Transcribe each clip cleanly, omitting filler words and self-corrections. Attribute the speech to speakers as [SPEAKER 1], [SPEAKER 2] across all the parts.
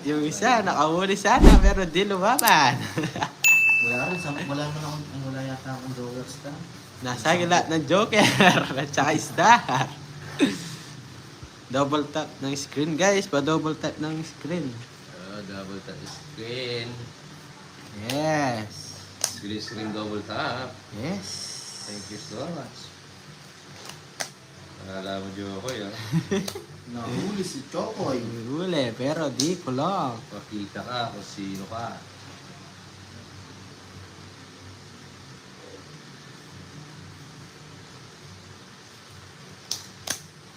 [SPEAKER 1] Yung isa, nakahuli sana, pero di lumaban.
[SPEAKER 2] Wala naman akong, wala yata akong dollars ka.
[SPEAKER 1] Nasa gila ng Joker at saka Star. Double tap ng screen, guys. Pa-double tap ng screen.
[SPEAKER 3] Double tap screen.
[SPEAKER 1] Yes.
[SPEAKER 3] Screen double tap.
[SPEAKER 1] Yes.
[SPEAKER 3] Thank you so much. Akala mo Jokoy, ah.
[SPEAKER 2] Nahuli si Chokoy.
[SPEAKER 1] Huli, pero di ko lang.
[SPEAKER 3] Pakita ka kung sino ka.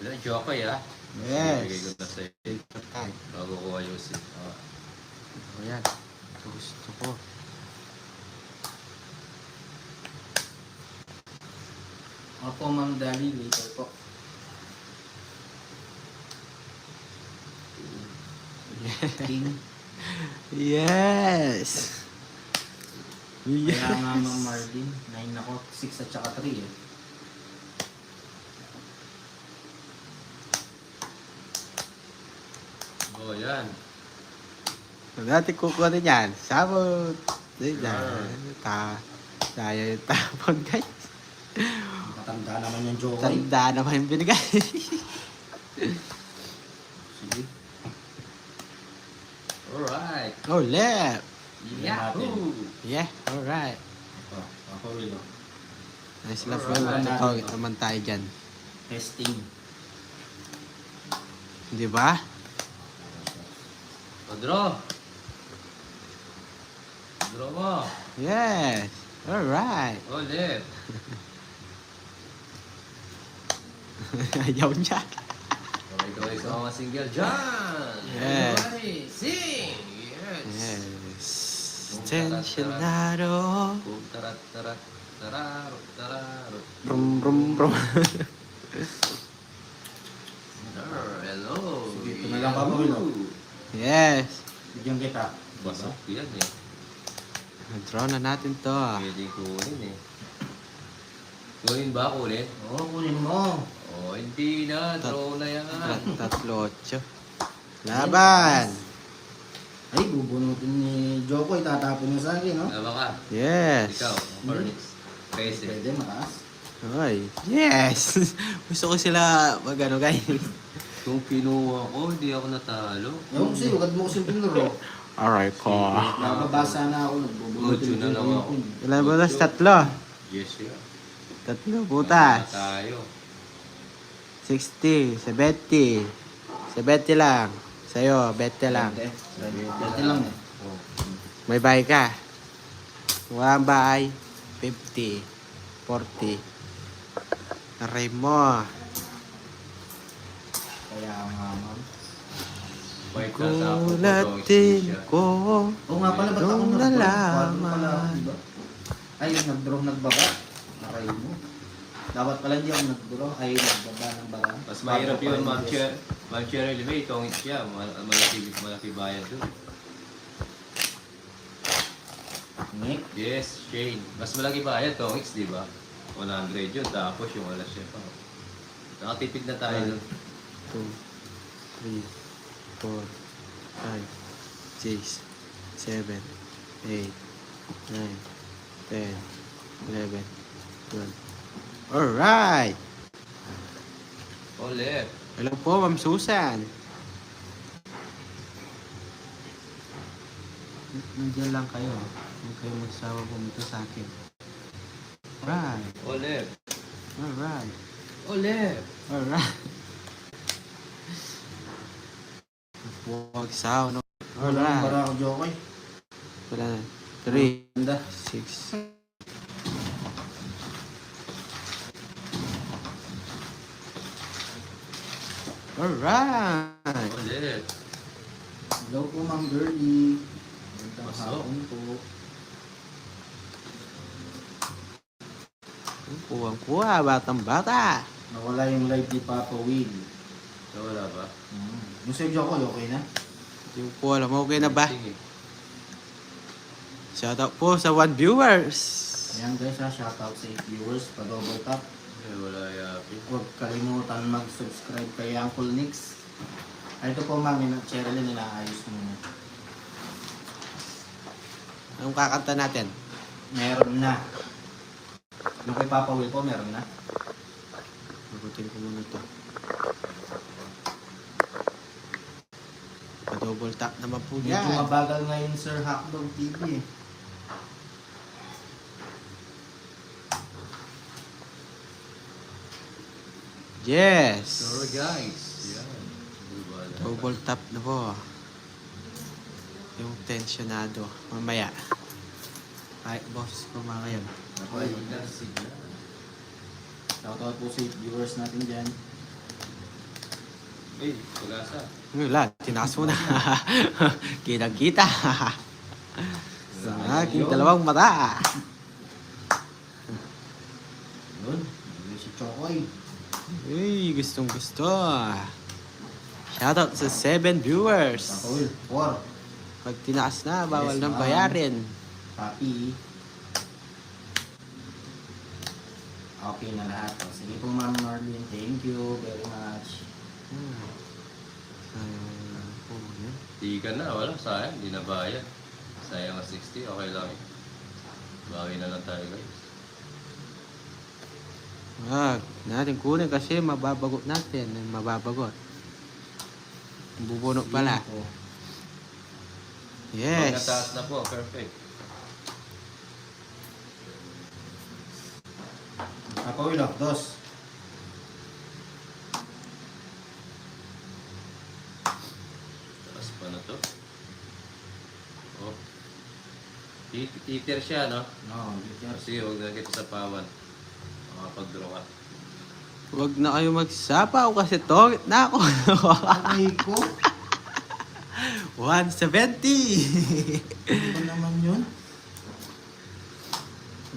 [SPEAKER 3] Wala, Jokoy, ah.
[SPEAKER 1] Yes.
[SPEAKER 3] Ibigay ko na sa'yo.
[SPEAKER 1] Ay,
[SPEAKER 3] Bago ko ayusin.
[SPEAKER 1] ayan. Gusto ko.
[SPEAKER 2] Opo, Ma'am Dali, later po. King.
[SPEAKER 1] Yes.
[SPEAKER 2] Kaya nga, Ma'am Marlin, 9 ako, 6 at saka 3 eh.
[SPEAKER 3] Oh, yan.
[SPEAKER 1] Dati kukunin yan. Sabot. Diyan. Tayo yung tapon, guys.
[SPEAKER 2] Matanda naman yung Jokoy.
[SPEAKER 1] Tanda naman yung binigay.
[SPEAKER 2] Sige.
[SPEAKER 3] Alright.
[SPEAKER 1] Oh, left.
[SPEAKER 3] Yahoo!
[SPEAKER 1] Yeah, alright.
[SPEAKER 2] Ako rin.
[SPEAKER 1] Nice love
[SPEAKER 2] Alright.
[SPEAKER 1] well. Ito naman tayo dyan.
[SPEAKER 2] Testing.
[SPEAKER 1] Di ba?
[SPEAKER 3] Draw. Draw mo.
[SPEAKER 1] Yes. Alright.
[SPEAKER 3] Oh, left.
[SPEAKER 1] Ayaw niya.
[SPEAKER 3] Okay, guys. Mga single dyan.
[SPEAKER 1] Yes.
[SPEAKER 3] Everybody, sing. Yes.
[SPEAKER 1] Yes. Tensionado.
[SPEAKER 3] Boom, tarat, tarat, tararo, tararo.
[SPEAKER 1] Brum, brum, brum.
[SPEAKER 3] Hello.
[SPEAKER 2] Sige, ito na lang pa mo, Will.
[SPEAKER 1] Yes.
[SPEAKER 2] Bigyan kita.
[SPEAKER 3] Basok yan eh.
[SPEAKER 1] Draw na natin to.
[SPEAKER 3] Pwede kunin eh. Kunin ba? Kunin?
[SPEAKER 2] Oo, kunin mo.
[SPEAKER 3] Oh, hindi na. Draw na yan.
[SPEAKER 1] Tatlo, 8. Laban.
[SPEAKER 2] Ay, bubunutin ni Jokoy, tatapon niya sa akin, no?
[SPEAKER 3] Tama ka.
[SPEAKER 1] Yes.
[SPEAKER 3] Ikaw, Cornix. Crazy.
[SPEAKER 2] Pwede, mataas.
[SPEAKER 1] Ay. Yes. Gusto ko sila magano, guys.
[SPEAKER 3] Kung kinuha ko, hindi ako natalo.
[SPEAKER 2] Ewan ko sa'yo, wag mo kasi pinuro.
[SPEAKER 1] Alright ko.
[SPEAKER 2] Nakabasa na ako, nagbubunutin
[SPEAKER 3] Ocho na lang ako.
[SPEAKER 1] Ilan ba na? Tatlo.
[SPEAKER 3] Yes, yeah.
[SPEAKER 1] Tatlo, butas.
[SPEAKER 3] Tayo.
[SPEAKER 1] 60, 70. 70 lang. Sa'yo, 20 lang.
[SPEAKER 2] Dati lang eh.
[SPEAKER 3] Oh.
[SPEAKER 1] May buy ka. Walang buy. 50. 40. Aray mo.
[SPEAKER 2] Kaya nga, ma'am.
[SPEAKER 3] White na sa ako.
[SPEAKER 1] Gulatin ko.
[SPEAKER 2] Oo nga pala, ba't ako
[SPEAKER 1] Nung
[SPEAKER 2] nag-draw?
[SPEAKER 1] nalaman.
[SPEAKER 2] Paano pala ako, diba? Ay, yung nag-draw nagbaba. Naray mo. Dapat pala hindi ako nag-draw. Ay, nagbaba ng barang.
[SPEAKER 3] Mas mahirap yun, Ma'am Cheryl. May tongit siya. Malaki bayan doon.
[SPEAKER 2] Nick.
[SPEAKER 3] Yes, Shane. Mas malaki bayan, tongits, di ba? 100 yun. Tapos yung wala siya pa. Nakatipid na tayo doon.
[SPEAKER 1] 2, 3, 4, 5, 6, 7, 8, 9, 10, 11, 12. Alright!
[SPEAKER 3] Oh, left.
[SPEAKER 1] Hello po, Ma'am Susan. Nandiyan lang kayo. Huwag kayo magsawa pumunta sa akin. Alright.
[SPEAKER 3] Oh, left.
[SPEAKER 1] Alright.
[SPEAKER 3] Oh, left.
[SPEAKER 1] Alright. Huwag sawa, no?
[SPEAKER 2] Wala ng bara
[SPEAKER 1] Alright.
[SPEAKER 2] ako, Jokoy.
[SPEAKER 1] Wala na. 3,
[SPEAKER 2] Ganda.
[SPEAKER 1] 6. Alright.
[SPEAKER 3] Oh, left.
[SPEAKER 2] Hello po, Ma'am Girlie. Magandang
[SPEAKER 3] Pasok.
[SPEAKER 2] hapon po.
[SPEAKER 1] Kuwang-kuwa, batang-bata.
[SPEAKER 2] Nawala yung live ni Papa Will.
[SPEAKER 3] Wala ba?
[SPEAKER 2] Yung sa'yo, Jokoy, okay na?
[SPEAKER 1] Yung po, alam mo, okay na ba?
[SPEAKER 3] Sige.
[SPEAKER 1] Shoutout po sa 1 viewers.
[SPEAKER 2] Ayan guys ha, shoutout sa 8 viewers, pa-double tap.
[SPEAKER 3] Wala yapi.
[SPEAKER 2] Huwag kalimutan mag-subscribe kay Uncle Nix. Ay, ito po ma'am, yung Cheryl, inaayos muna.
[SPEAKER 1] Anong kakanta natin?
[SPEAKER 2] Meron na. Yung kay Papa Will po, meron na.
[SPEAKER 1] Magutin ko muna to. Pa-double tap naman po
[SPEAKER 2] Medyo
[SPEAKER 1] yan.
[SPEAKER 2] mabagal ngayon Sir Hackdog TV.
[SPEAKER 1] Yes!
[SPEAKER 3] So guys, yan.
[SPEAKER 1] Double tap na po. Yung tensionado. Mamaya. Ay, boss ko mga ngayon.
[SPEAKER 3] Okay, signal.
[SPEAKER 2] Shoutout po sa viewers natin dyan.
[SPEAKER 3] Hey, pag-asa.
[SPEAKER 1] Wala, tinaas mo na. Kitang-kita. Sa aking dalawang mata.
[SPEAKER 2] Yun. Yun si Chokoy.
[SPEAKER 1] Uy, gustong gusto. Shoutout sa 7 viewers.
[SPEAKER 2] Papa Will, 4.
[SPEAKER 1] Pag tinaas na, bawal
[SPEAKER 2] Yes,
[SPEAKER 1] nang
[SPEAKER 2] ma'am.
[SPEAKER 1] bayarin.
[SPEAKER 2] Papi. Okay na lahat. O, sige po Ma'am Marlene. Thank you very much.
[SPEAKER 1] Yan.
[SPEAKER 3] Di ka na, wala. Sayang, di na bayad. Sayang ang 60, okay lang. Bawi na lang tayo guys.
[SPEAKER 1] Wag natin kunin kasi mababagot natin. Mababagot. Bubunok pala.
[SPEAKER 2] Sige po.
[SPEAKER 3] Pag
[SPEAKER 1] Yes.
[SPEAKER 3] nataas na po, perfect.
[SPEAKER 2] Papa Will, 2.
[SPEAKER 3] Taas pa na to. Oh. Heater siya, no?
[SPEAKER 2] No, dito.
[SPEAKER 3] Kasi huwag na kita sa pawan. Makapag-draw ka.
[SPEAKER 1] Wag na kayo magsapaw kasi tongit na ako.
[SPEAKER 2] Ay ko.
[SPEAKER 1] 170.
[SPEAKER 2] Ano naman yun?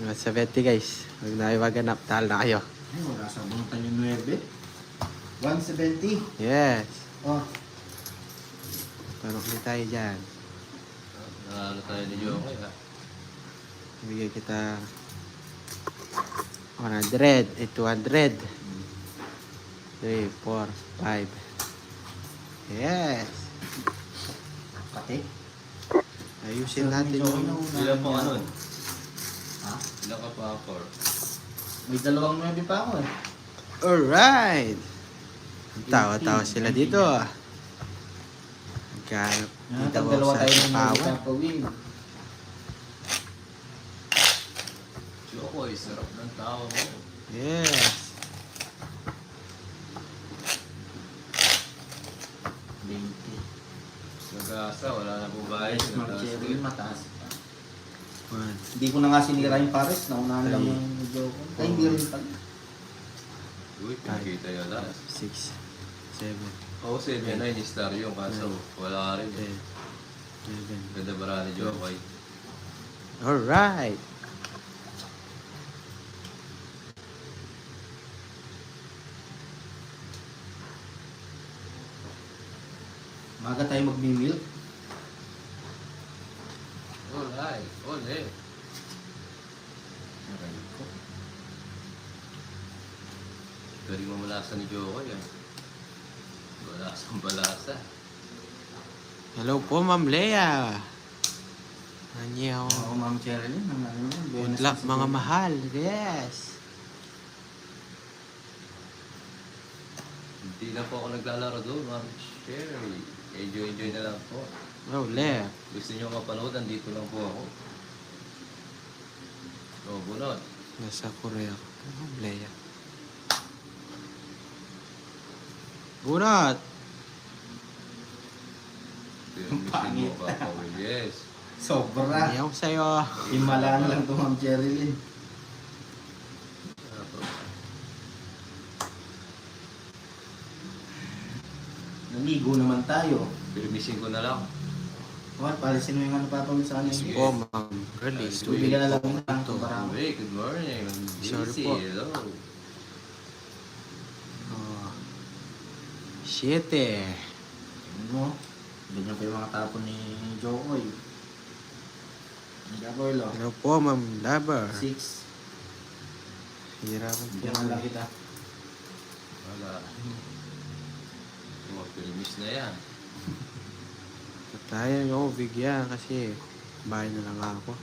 [SPEAKER 1] 170 guys. Wag na kayo maganap. Tal na kayo.
[SPEAKER 2] Ay, wala sa buntan yung 9. 170.
[SPEAKER 1] Yes.
[SPEAKER 2] Oh,
[SPEAKER 1] Parang ulit tayo dyan.
[SPEAKER 3] Ano tayo ni Jokoy, ha?
[SPEAKER 1] Bigyan kita 100. 200. 3, 4, 5. Yes.
[SPEAKER 2] pati.
[SPEAKER 1] Ayusin natin yung...
[SPEAKER 3] Ilan po ano?
[SPEAKER 2] Ha?
[SPEAKER 3] Ilan ka pa ako?
[SPEAKER 2] May 2 9 pa ako eh.
[SPEAKER 1] Alright! Tawa-tawa sila dito. Magkano?
[SPEAKER 2] Yan,
[SPEAKER 1] Dito
[SPEAKER 2] tag-2
[SPEAKER 1] sa
[SPEAKER 2] tayo ng
[SPEAKER 1] pawan.
[SPEAKER 2] Papa Will.
[SPEAKER 3] Jokoy, sarap ng tao mo.
[SPEAKER 1] Yes.
[SPEAKER 2] 20.
[SPEAKER 3] Nag-asa, wala na po bayad.
[SPEAKER 2] Smart
[SPEAKER 3] Nataas
[SPEAKER 2] Cherry,
[SPEAKER 3] din.
[SPEAKER 2] mataas pa.
[SPEAKER 1] 1,
[SPEAKER 2] Hindi ko na nga sinira yung pares. Naunahan lang yung medyo ko. Ay, hindi rin pala.
[SPEAKER 3] Uy, pinakita yun lang.
[SPEAKER 1] 6, 7,
[SPEAKER 3] Oo, 7 na yung star yung kaso wala ka rin.
[SPEAKER 1] 10, 11.
[SPEAKER 3] Ganda bara ni Jokoy.
[SPEAKER 1] Alright.
[SPEAKER 2] Maga tayo magmi-milk.
[SPEAKER 3] Alright, ole.
[SPEAKER 2] Aray ko.
[SPEAKER 3] Galing mamalasa ni Jokoy, ah. Balasang balasa.
[SPEAKER 1] Hello po, Ma'am Lea. Anyaw.
[SPEAKER 2] Oo, Ma'am Cherilyn. Ang ano yun.
[SPEAKER 1] Good luck, mga mahal. Yes.
[SPEAKER 3] Hindi na po ako naglalaro doon, Ma'am Sherry. Enjoy na lang po.
[SPEAKER 1] Oh, Lea.
[SPEAKER 3] Gusto niyo mapanood, andito lang po ako. So, bunod.
[SPEAKER 1] Nasa Korea. Ma'am Lea. Bunot!
[SPEAKER 3] Miss
[SPEAKER 2] Pangit.
[SPEAKER 3] mo, Papa Will. Yes.
[SPEAKER 2] Sobra.
[SPEAKER 1] Anyaw sa'yo.
[SPEAKER 2] Himala na lang ito, Ma'am Cherilyn. Naligo naman tayo.
[SPEAKER 3] Pirmisin ko na lang.
[SPEAKER 2] What? Palisin mo yung ano Papa Will sa kanya.
[SPEAKER 1] Yes po, Ma'am. Release.
[SPEAKER 2] Tubig na lang ng
[SPEAKER 1] Ito.
[SPEAKER 2] parang.
[SPEAKER 3] Hey, good morning.
[SPEAKER 1] Sorry
[SPEAKER 3] Busy.
[SPEAKER 1] po.
[SPEAKER 3] Hello.
[SPEAKER 1] Oh. 7.
[SPEAKER 2] Ano? Ganyan pa yung mga tapon ni Jokoy. Jokoy lo.
[SPEAKER 1] Hello po, Ma'am Lover.
[SPEAKER 2] 6.
[SPEAKER 1] Hirapan po.
[SPEAKER 2] Bigyan na lang kita.
[SPEAKER 3] Wala. Oh, pirmis na yan.
[SPEAKER 1] Tayo yung bigyan kasi Bahay na lang ako.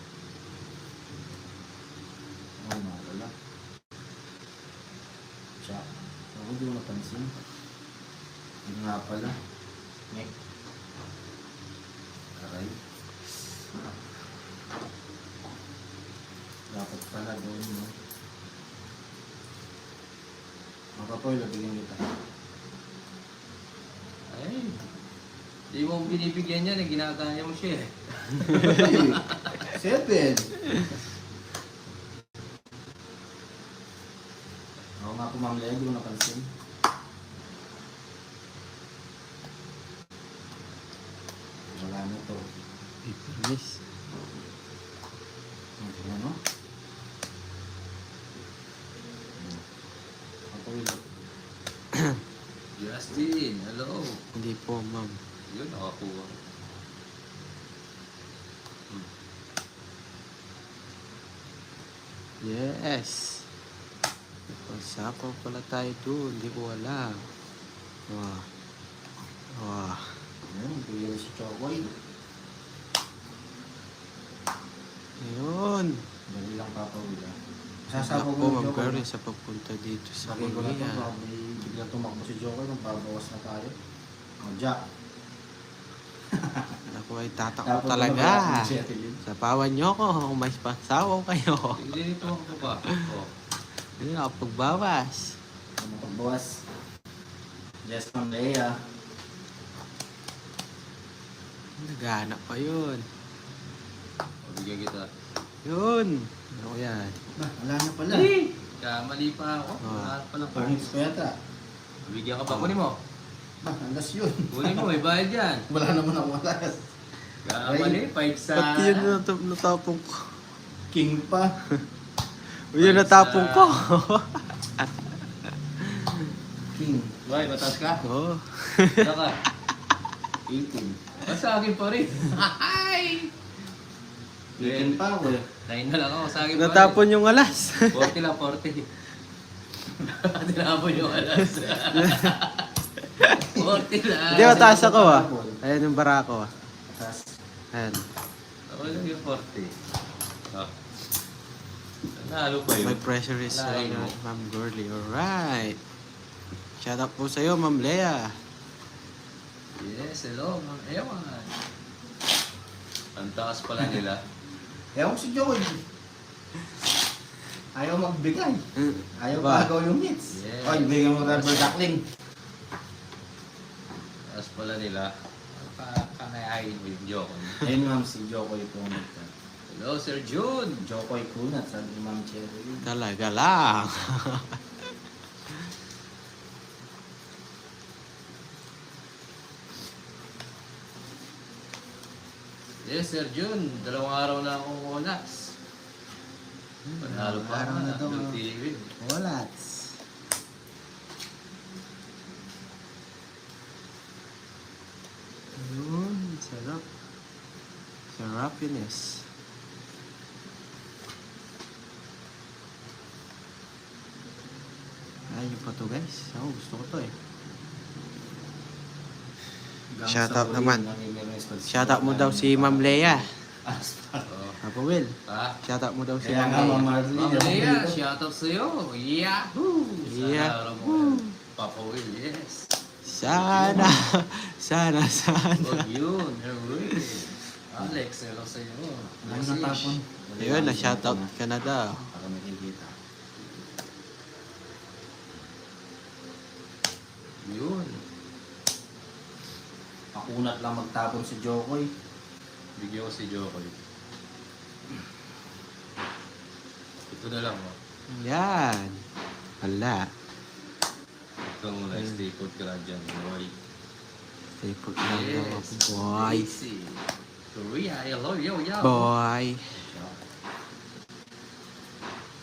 [SPEAKER 2] Oo, wala. Siya. Ako di mo napansin. Yun nga pala. Nek. Aray. Dapat pala doon, no? Makapoy, labigyan kita.
[SPEAKER 3] Ay, di mo binibigyan niya, ginagaya mo siya eh.
[SPEAKER 2] 7. Ako nga po, Ma'am Lea, di mo napansin. Wala na to.
[SPEAKER 1] Ipanis.
[SPEAKER 2] Ano? Ako yun.
[SPEAKER 3] Justin, hello.
[SPEAKER 1] Hindi po, ma'am.
[SPEAKER 3] Yun, nakakuha.
[SPEAKER 1] Yes. Pagsapaw pala tayo doon. Hindi ko alam. Wow. Wow.
[SPEAKER 2] Ayun, kuya si Chokoy.
[SPEAKER 1] Ayun.
[SPEAKER 2] Dali lang papawila.
[SPEAKER 1] Sasapaw
[SPEAKER 2] Sasapaw
[SPEAKER 1] po,
[SPEAKER 2] mo
[SPEAKER 1] ma'am
[SPEAKER 2] Chokoy.
[SPEAKER 1] Carly, sa pagpunta dito sa
[SPEAKER 2] Sabi ko na ito,
[SPEAKER 1] Korea.
[SPEAKER 2] baka may biglang tumakbo si Joker kung babawas na tayo. O, Jack.
[SPEAKER 1] Ako ay tatakbo
[SPEAKER 2] Tapos
[SPEAKER 1] talaga.
[SPEAKER 2] lumabas si Ate Lynn.
[SPEAKER 1] Sapawan nyo ko kung may pasawaw kayo.
[SPEAKER 3] Hindi nito ako pa. Oh.
[SPEAKER 1] Hindi na pagbawas.
[SPEAKER 2] Ano pagbawas? Yes, Ma'am Lea.
[SPEAKER 1] Naghanap pa yun.
[SPEAKER 3] Bigyan kita.
[SPEAKER 1] Yun. Ano ko yan?
[SPEAKER 2] Wala na pala.
[SPEAKER 3] Kamali pa ako. Wala pa lang.
[SPEAKER 2] Pangit pa yata.
[SPEAKER 3] Bigyan ka pa. Kunin mo.
[SPEAKER 2] Alas yun.
[SPEAKER 3] Kunin mo, may bayad yan.
[SPEAKER 2] Wala naman ako alas.
[SPEAKER 3] Kamali, 5 sa...
[SPEAKER 1] Ba't yun natapong ko?
[SPEAKER 2] King pa.
[SPEAKER 1] Yun natapong ko.
[SPEAKER 2] King.
[SPEAKER 3] Bay, mataas ka?
[SPEAKER 1] Oo.
[SPEAKER 3] Wala ka.
[SPEAKER 2] 18.
[SPEAKER 3] Ba't sa akin pa rin? Ay!
[SPEAKER 2] 18 pa ako eh.
[SPEAKER 3] 9 na lang ako sa akin pa rin.
[SPEAKER 1] Natapon yung alas.
[SPEAKER 3] 40 lang, 40. Tinapon yung alas. 40 lang.
[SPEAKER 1] Hindi, mataas ako ah. Ayan yung barako ah.
[SPEAKER 2] Tapos,
[SPEAKER 1] Ayan.
[SPEAKER 3] Ako lang yung 40. Oh. Nanalo pa yun.
[SPEAKER 1] My pressure is
[SPEAKER 3] Lain mo.
[SPEAKER 1] Ma'am Girly. Alright. Shout out po sa'yo, Ma'am Lea.
[SPEAKER 3] Yes, hello, Ma'am Ewan. Ang taas pala nila.
[SPEAKER 2] ewan ko si Joey. Ayaw magbigay. Ayaw
[SPEAKER 1] Ba?
[SPEAKER 2] gagaw yung hits.
[SPEAKER 3] Yes.
[SPEAKER 2] Oy, bigyan mo rubber duckling.
[SPEAKER 3] Taas pala nila. Kakayahin mo yung Joko.
[SPEAKER 2] Ayun ma'am, si Jokoy Kunat.
[SPEAKER 3] Hello, Sir June.
[SPEAKER 2] Jokoy Kunat, sabi ni Ma'am Cherry.
[SPEAKER 1] Talaga lang.
[SPEAKER 3] Yes, Sir June. 2 araw na akong olas. Panalo pa
[SPEAKER 2] Araw
[SPEAKER 3] ako
[SPEAKER 2] na
[SPEAKER 3] na.
[SPEAKER 2] to.
[SPEAKER 3] Blue TV.
[SPEAKER 2] Walats.
[SPEAKER 1] Yun, sarap. Sarapiness. Ayun pa to guys. Ako gusto ko to eh. Shoutout naman. Shoutout mo daw si Ma'am Lea.
[SPEAKER 3] Oh.
[SPEAKER 1] Papa Will.
[SPEAKER 3] Ah,
[SPEAKER 1] Shoutout mo daw si
[SPEAKER 2] Kaya
[SPEAKER 1] Ma'am
[SPEAKER 2] nga,
[SPEAKER 1] Lea.
[SPEAKER 2] Ma'am Marley.
[SPEAKER 3] Ma'am Lea, shoutout sa'yo. Yahoo!
[SPEAKER 1] Yeah.
[SPEAKER 3] Sana araw mo. Papa Will, yes.
[SPEAKER 1] Sana. Sana.
[SPEAKER 3] Oh, yun. Erwin. Alex, hello sa'yo.
[SPEAKER 2] Ano natapon?
[SPEAKER 1] Ayun, na-shoutout ka na daw.
[SPEAKER 2] Para makikita.
[SPEAKER 3] Yun.
[SPEAKER 2] Pakunat lang magtapon si Jokoy.
[SPEAKER 3] Bigyan ko si Jokoy. Ito na lang, oh.
[SPEAKER 1] Yan. Wala.
[SPEAKER 3] Ito muna, stay put ka lang dyan, boy.
[SPEAKER 1] Stay put lang daw ako, boy.
[SPEAKER 3] Easy. Korea, hello, yo, yo.
[SPEAKER 1] Boy.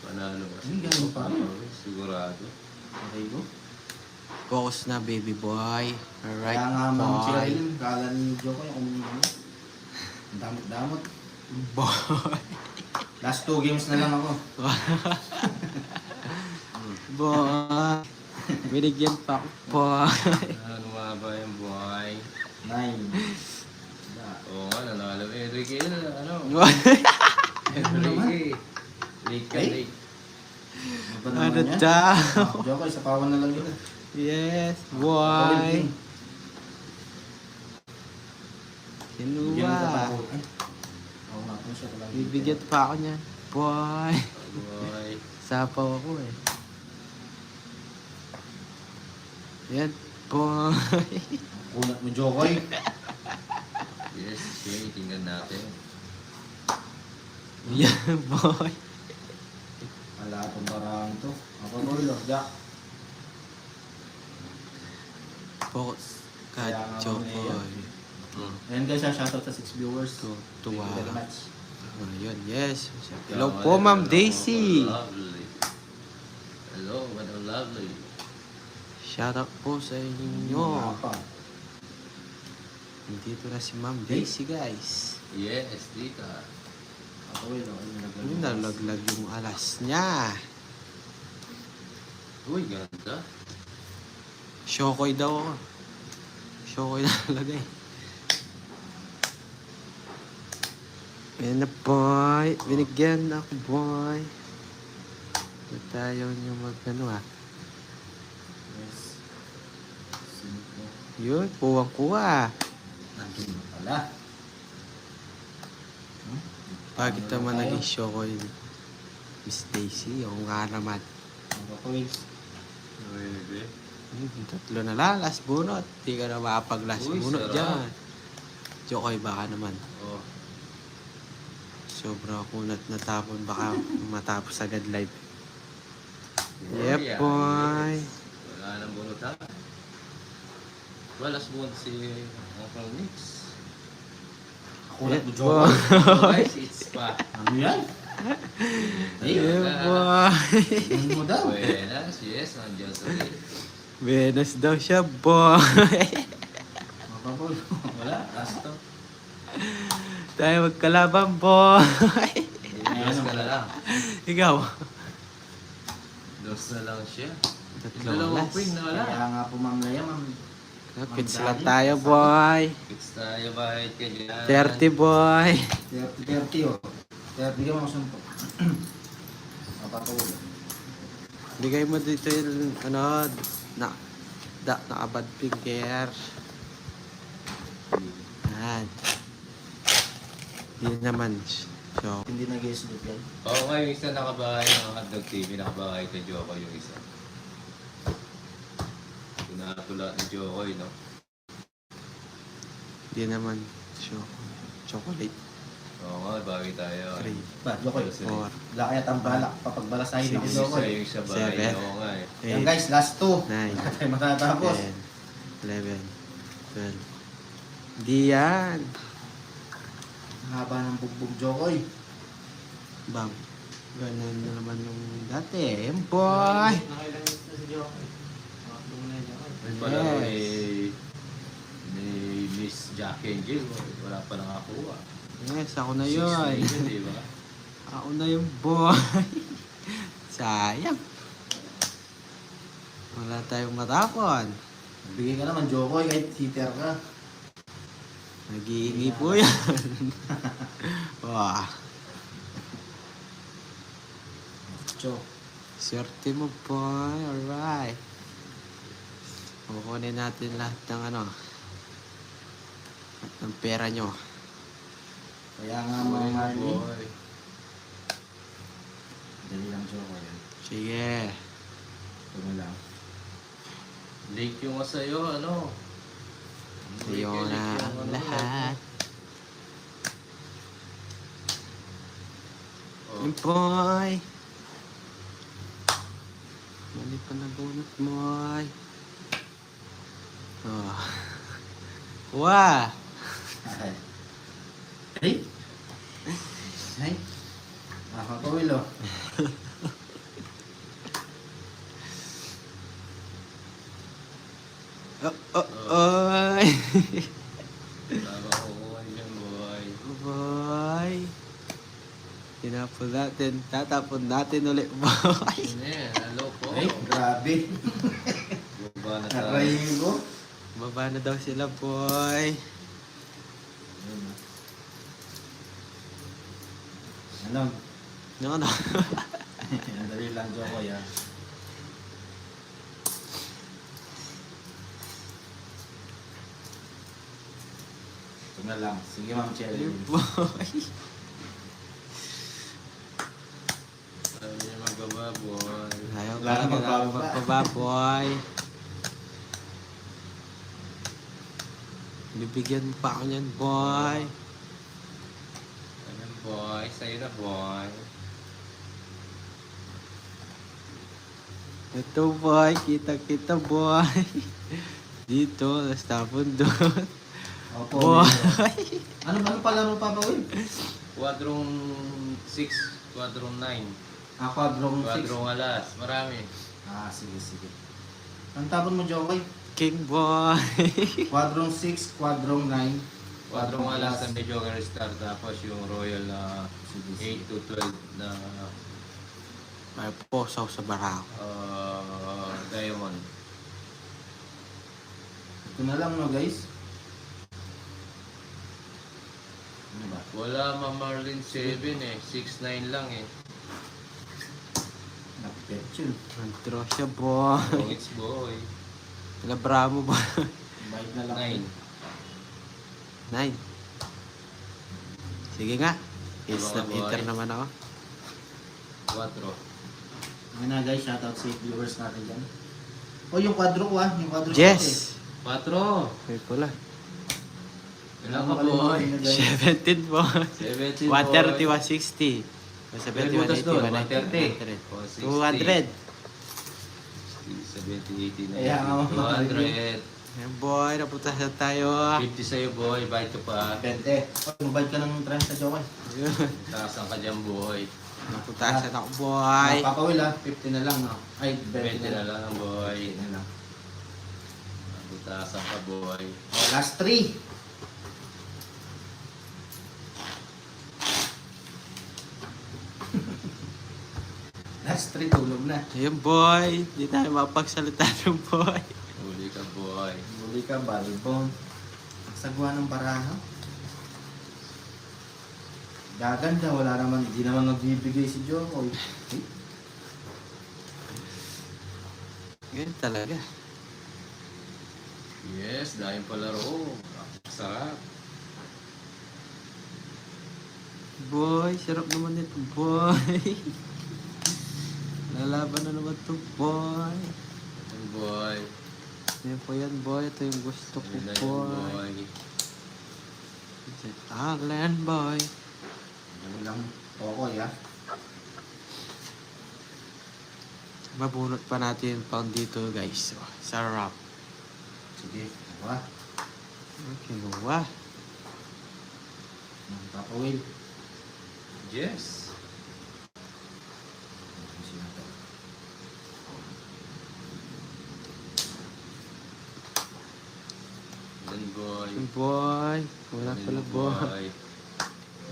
[SPEAKER 3] Panalo ka.
[SPEAKER 2] Ganun pa rin.
[SPEAKER 3] Sigurado.
[SPEAKER 2] Okay go.
[SPEAKER 1] Focus na, baby boy. Alright,
[SPEAKER 2] Kaya nga Ma'am
[SPEAKER 1] boy.
[SPEAKER 2] Cherry, kala ni Jokoy kung ano. Ang damot-damot.
[SPEAKER 1] Boy.
[SPEAKER 2] Last 2 games na lang ako.
[SPEAKER 1] Boy. Binigyan pa ako, boy.
[SPEAKER 3] Ano nga ba yung boy?
[SPEAKER 2] 9.
[SPEAKER 3] Oo nga, nanalo. Eh, Ricky, ano?
[SPEAKER 2] Ano naman?
[SPEAKER 3] Late ka,
[SPEAKER 2] Ay?
[SPEAKER 3] late.
[SPEAKER 2] Ano ba
[SPEAKER 1] Ano
[SPEAKER 2] naman yan?
[SPEAKER 1] daw?
[SPEAKER 2] Jokoy, sa pawan na lang yun.
[SPEAKER 1] Yes,
[SPEAKER 2] Boy.
[SPEAKER 1] boy.
[SPEAKER 2] Bigyan mo ka pa
[SPEAKER 1] Kinuha.
[SPEAKER 2] ako. Ay. Oo nga, kung siya ko lang.
[SPEAKER 1] Bibigyan pa ako niyan. Boy.
[SPEAKER 3] Boy.
[SPEAKER 1] Sapaw ako eh. Yan. Boy.
[SPEAKER 2] Kunat mo, Jokoy.
[SPEAKER 3] Yes, okay, tingnan natin.
[SPEAKER 1] Yan, boy.
[SPEAKER 2] Wala itong barang to. Ako, Lolo. Jack.
[SPEAKER 1] Focus.
[SPEAKER 2] Kaya nga
[SPEAKER 1] Kacho,
[SPEAKER 2] mamaya.
[SPEAKER 1] boy.
[SPEAKER 2] Ayan guys, shoutout sa 6 viewers.
[SPEAKER 1] Tuwa.
[SPEAKER 2] Thank you very much.
[SPEAKER 1] Ayun, yes. Hello po, Ma'am Daisy.
[SPEAKER 3] Lovely. Hello, Madam Lovely.
[SPEAKER 1] Shout out po sa inyo.
[SPEAKER 2] Wala pa.
[SPEAKER 1] Dito na si Ma'am Daisy, guys.
[SPEAKER 3] Yes, tita.
[SPEAKER 2] Ako, Lolo.
[SPEAKER 1] Ayun, nalaglag yung alas niya.
[SPEAKER 3] Uy, ganda.
[SPEAKER 1] Shokoy daw ako. Shokoy nalagay. Ayan na, boy. Binigyan na ako, boy. Ito tayo nyo mag-ano ah.
[SPEAKER 2] Yes. Cinco.
[SPEAKER 1] Yun, kuwang-kuwa.
[SPEAKER 2] Nandun na pala.
[SPEAKER 1] Bakit
[SPEAKER 2] Ano
[SPEAKER 1] naman
[SPEAKER 2] na tayo?
[SPEAKER 1] naging shokoy Miss Daisy? O nga naman.
[SPEAKER 2] Ang Jokoy.
[SPEAKER 3] Uy,
[SPEAKER 1] Tatlo na lang, last bunot. Di ka na makapag-last
[SPEAKER 3] Uy,
[SPEAKER 1] bunot
[SPEAKER 3] sarap.
[SPEAKER 1] dyan. Jokoy baka naman.
[SPEAKER 3] oh.
[SPEAKER 1] Sobra kunat na tapon, baka matapos agad live.
[SPEAKER 3] Boy,
[SPEAKER 1] Yep,
[SPEAKER 3] ah,
[SPEAKER 1] boy.
[SPEAKER 3] yes. Wala nang bunutan. Walas bunot si Uncle Nix.
[SPEAKER 2] Kunat mo,
[SPEAKER 1] Yep,
[SPEAKER 2] Jokoy.
[SPEAKER 3] So guys, it's pa.
[SPEAKER 2] Ano yan? Hey,
[SPEAKER 1] Yeah, boy.
[SPEAKER 2] ano mo daw?
[SPEAKER 3] Buenas, yes, nandiyan sa ulit.
[SPEAKER 1] Venus daw siya, boy.
[SPEAKER 2] Mapapol.
[SPEAKER 3] Wala, last to.
[SPEAKER 1] Tayo magkalaban, boy.
[SPEAKER 3] Dos ka na lang.
[SPEAKER 1] Ikaw.
[SPEAKER 3] Dos na lang siya.
[SPEAKER 1] Tatlong
[SPEAKER 3] Dalawang
[SPEAKER 1] last.
[SPEAKER 3] queen na wala.
[SPEAKER 2] Kaya nga po, Ma'am Lea, Ma'am.
[SPEAKER 1] Kapits lang tayo, boy.
[SPEAKER 3] Kits tayo, bahit ka dyan.
[SPEAKER 1] 30, boy.
[SPEAKER 2] 30, oh. 30 ka mga sumpo. Mapapol.
[SPEAKER 1] Bigay mo dito yung, ano, nakabad finger. Yan. Hindi naman. So,
[SPEAKER 2] Hindi nag-i-sleep yan.
[SPEAKER 3] Oo nga, yung isa nakabahay ng Hotdog TV, nakabahay kay Joko yung isa. Pinatula ni Joko, no?
[SPEAKER 1] hindi naman. So, chocolate.
[SPEAKER 3] Oo nga, bawi tayo.
[SPEAKER 1] 3,
[SPEAKER 2] Ba, Jokoy.
[SPEAKER 1] 4,
[SPEAKER 2] Wala kaya tambalak. Papagbalasahin ako,
[SPEAKER 3] Yung
[SPEAKER 2] Jokoy.
[SPEAKER 3] isa yung sa bahay,
[SPEAKER 1] Seven.
[SPEAKER 3] oo nga eh.
[SPEAKER 2] Yan
[SPEAKER 1] 8,
[SPEAKER 2] guys, last 2.
[SPEAKER 1] 9,
[SPEAKER 2] Tayo matatapos.
[SPEAKER 1] 10, 11, 12. Hindi yan.
[SPEAKER 2] Ang haba ng bugbog, Jokoy.
[SPEAKER 1] Bam. Ganun na naman yung dati. Yan, boy.
[SPEAKER 2] Nakailan na si Jokoy.
[SPEAKER 3] May pala may Miss Jackie and Jill, wala pa nakakuha.
[SPEAKER 1] Yes, ako na
[SPEAKER 3] 6
[SPEAKER 1] yun.
[SPEAKER 3] na yun, di ba?
[SPEAKER 1] Ako na yung boy. Sayang. Wala tayong matapon.
[SPEAKER 2] Bigay ka naman, Jokoy, kahit hitter ka.
[SPEAKER 1] Nag-iingi po yan. Wah.
[SPEAKER 2] Cho.
[SPEAKER 1] Swerte mo, boy. Alright. Kukunin natin lahat ng ano. Lahat ng pera nyo.
[SPEAKER 2] Kaya nga mga Marley.
[SPEAKER 3] Boy.
[SPEAKER 2] Dali lang, Jokoy.
[SPEAKER 1] Sige.
[SPEAKER 2] Ito mo lang.
[SPEAKER 3] Link yung sa'yo, ano?
[SPEAKER 1] Sa'yo na ang lahat.
[SPEAKER 3] Oh.
[SPEAKER 1] Yung boy. Mali pa na bunot, boy. Oh. Wah.
[SPEAKER 2] Ay. Ay. Ay. Nakakawil, oh.
[SPEAKER 1] Oy.
[SPEAKER 3] Tama ko kuha niyan, boy.
[SPEAKER 1] Boy. Tatapon natin ulit, boy.
[SPEAKER 3] Ano yan? Hello po.
[SPEAKER 2] Ay, grabe.
[SPEAKER 3] Baba na tayo.
[SPEAKER 2] Narayin ko.
[SPEAKER 1] Baba na daw sila, boy.
[SPEAKER 2] Ano?
[SPEAKER 1] Yung ano?
[SPEAKER 2] Dali lang, Jokoy, ha? Ito na lang. Sige, Ma'am Cherry.
[SPEAKER 1] Boy.
[SPEAKER 3] Sabi niya magbababoy.
[SPEAKER 1] Ayaw
[SPEAKER 2] Wala na magbababa.
[SPEAKER 1] magbababoy. Bibigyan mo pa ako niyan, boy.
[SPEAKER 3] Ayan, boy. Sa'yo na, boy.
[SPEAKER 1] Ito, boy. Kita-kita, boy. Dito, tapos tapon doon.
[SPEAKER 2] Opo.
[SPEAKER 1] Boy.
[SPEAKER 2] Ano palaro pa ba, Will?
[SPEAKER 3] Quadrong 6, quadrong 9,
[SPEAKER 2] Quadrong 6.
[SPEAKER 3] quadrong alas. Marami.
[SPEAKER 2] Sige. Ang tapon mo, Jokoy?
[SPEAKER 1] King, boy.
[SPEAKER 2] Quadrong 6, quadrong 9.
[SPEAKER 3] Quadrong alas na may Joker Star. Tapos yung Royal na
[SPEAKER 2] Sige.
[SPEAKER 3] 8 to 12 na
[SPEAKER 1] May posaw sa barako.
[SPEAKER 3] Diamond.
[SPEAKER 2] Ito na lang, no, guys? Ano ba?
[SPEAKER 3] Wala Marlin 7 eh. 6-9 lang eh.
[SPEAKER 2] Nakipet yun.
[SPEAKER 1] Nag-draw siya, boy.
[SPEAKER 3] Tongits boy.
[SPEAKER 1] Labra mo, boy.
[SPEAKER 2] Bait na lang.
[SPEAKER 3] 9.
[SPEAKER 1] 9. Sige nga. Is
[SPEAKER 3] Diba,
[SPEAKER 1] na
[SPEAKER 3] boy?
[SPEAKER 1] enter naman ako.
[SPEAKER 3] 4.
[SPEAKER 2] Ngayon na, guys. Shoutout sa viewers natin dyan. Yung quadro ko, Yung quadro ko.
[SPEAKER 1] Yes!
[SPEAKER 3] 4.
[SPEAKER 1] May pula.
[SPEAKER 3] Ilan ka boy?
[SPEAKER 1] 17, boy.
[SPEAKER 3] 17
[SPEAKER 1] 130,
[SPEAKER 3] boy.
[SPEAKER 1] 160. 170,
[SPEAKER 3] Butas
[SPEAKER 1] 180,
[SPEAKER 3] doon,
[SPEAKER 1] 190,
[SPEAKER 3] 130.
[SPEAKER 1] 200.
[SPEAKER 3] 70, 80, 90,
[SPEAKER 2] Kaya nga,
[SPEAKER 3] 200.
[SPEAKER 1] Ayan, boy. Napunta na tayo.
[SPEAKER 3] 50 sa'yo boy, bite ka pa.
[SPEAKER 2] 20. Mabait ka ng trend sa Jokoy.
[SPEAKER 1] Ayun.
[SPEAKER 3] Taasan ka dyan boy.
[SPEAKER 1] Napunta na ako, boy.
[SPEAKER 2] Papa Will, 50 na lang, no? Ay,
[SPEAKER 3] 20
[SPEAKER 2] 20
[SPEAKER 3] na lang boy.
[SPEAKER 2] 20 na lang.
[SPEAKER 3] Taasan ka boy.
[SPEAKER 2] Last 3. Last 3, tulog na.
[SPEAKER 1] Ayun, boy. Hindi tayo mapagsalita ng boy.
[SPEAKER 3] Huli ka boy.
[SPEAKER 2] Muli ka, balibon. Ang sagwa ng baraha. Gaganda, wala naman, hindi naman nagbibigay si Jokoy.
[SPEAKER 1] Ganyan talaga.
[SPEAKER 3] Yes, dahil palaro. Sarap.
[SPEAKER 1] Boy, sarap naman ito, boy. Lalaban na naman to, boy.
[SPEAKER 3] Yan boy.
[SPEAKER 1] Yan po yan, boy. Ito yung gusto ko,
[SPEAKER 3] Yan na yan
[SPEAKER 1] boy.
[SPEAKER 3] boy.
[SPEAKER 1] Allen, boy.
[SPEAKER 2] Ano lang, Tokoy,
[SPEAKER 1] Mabunot pa natin yung pound dito, guys. Oh, sarap.
[SPEAKER 2] Sige, diba?
[SPEAKER 1] Kinuha.
[SPEAKER 2] Papa Will.
[SPEAKER 3] Yes. Yan boy.
[SPEAKER 1] Yung boy. Wala
[SPEAKER 3] Yan
[SPEAKER 1] pala, boy.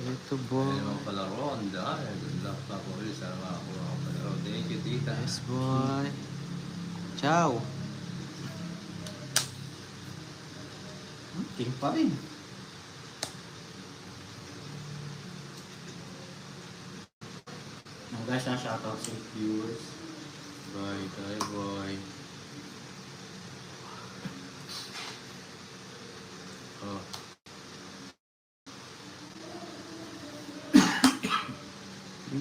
[SPEAKER 1] Ito, boy.
[SPEAKER 3] Yan naman palaro. Ang dahil. Good luck pa po ulit sa makakuha ko palaro. Thank you tita.
[SPEAKER 1] Yes, boy. Ciao.
[SPEAKER 2] King pa rin. Guys, shoutout sa viewers.
[SPEAKER 3] Bye tayo boy. Oh.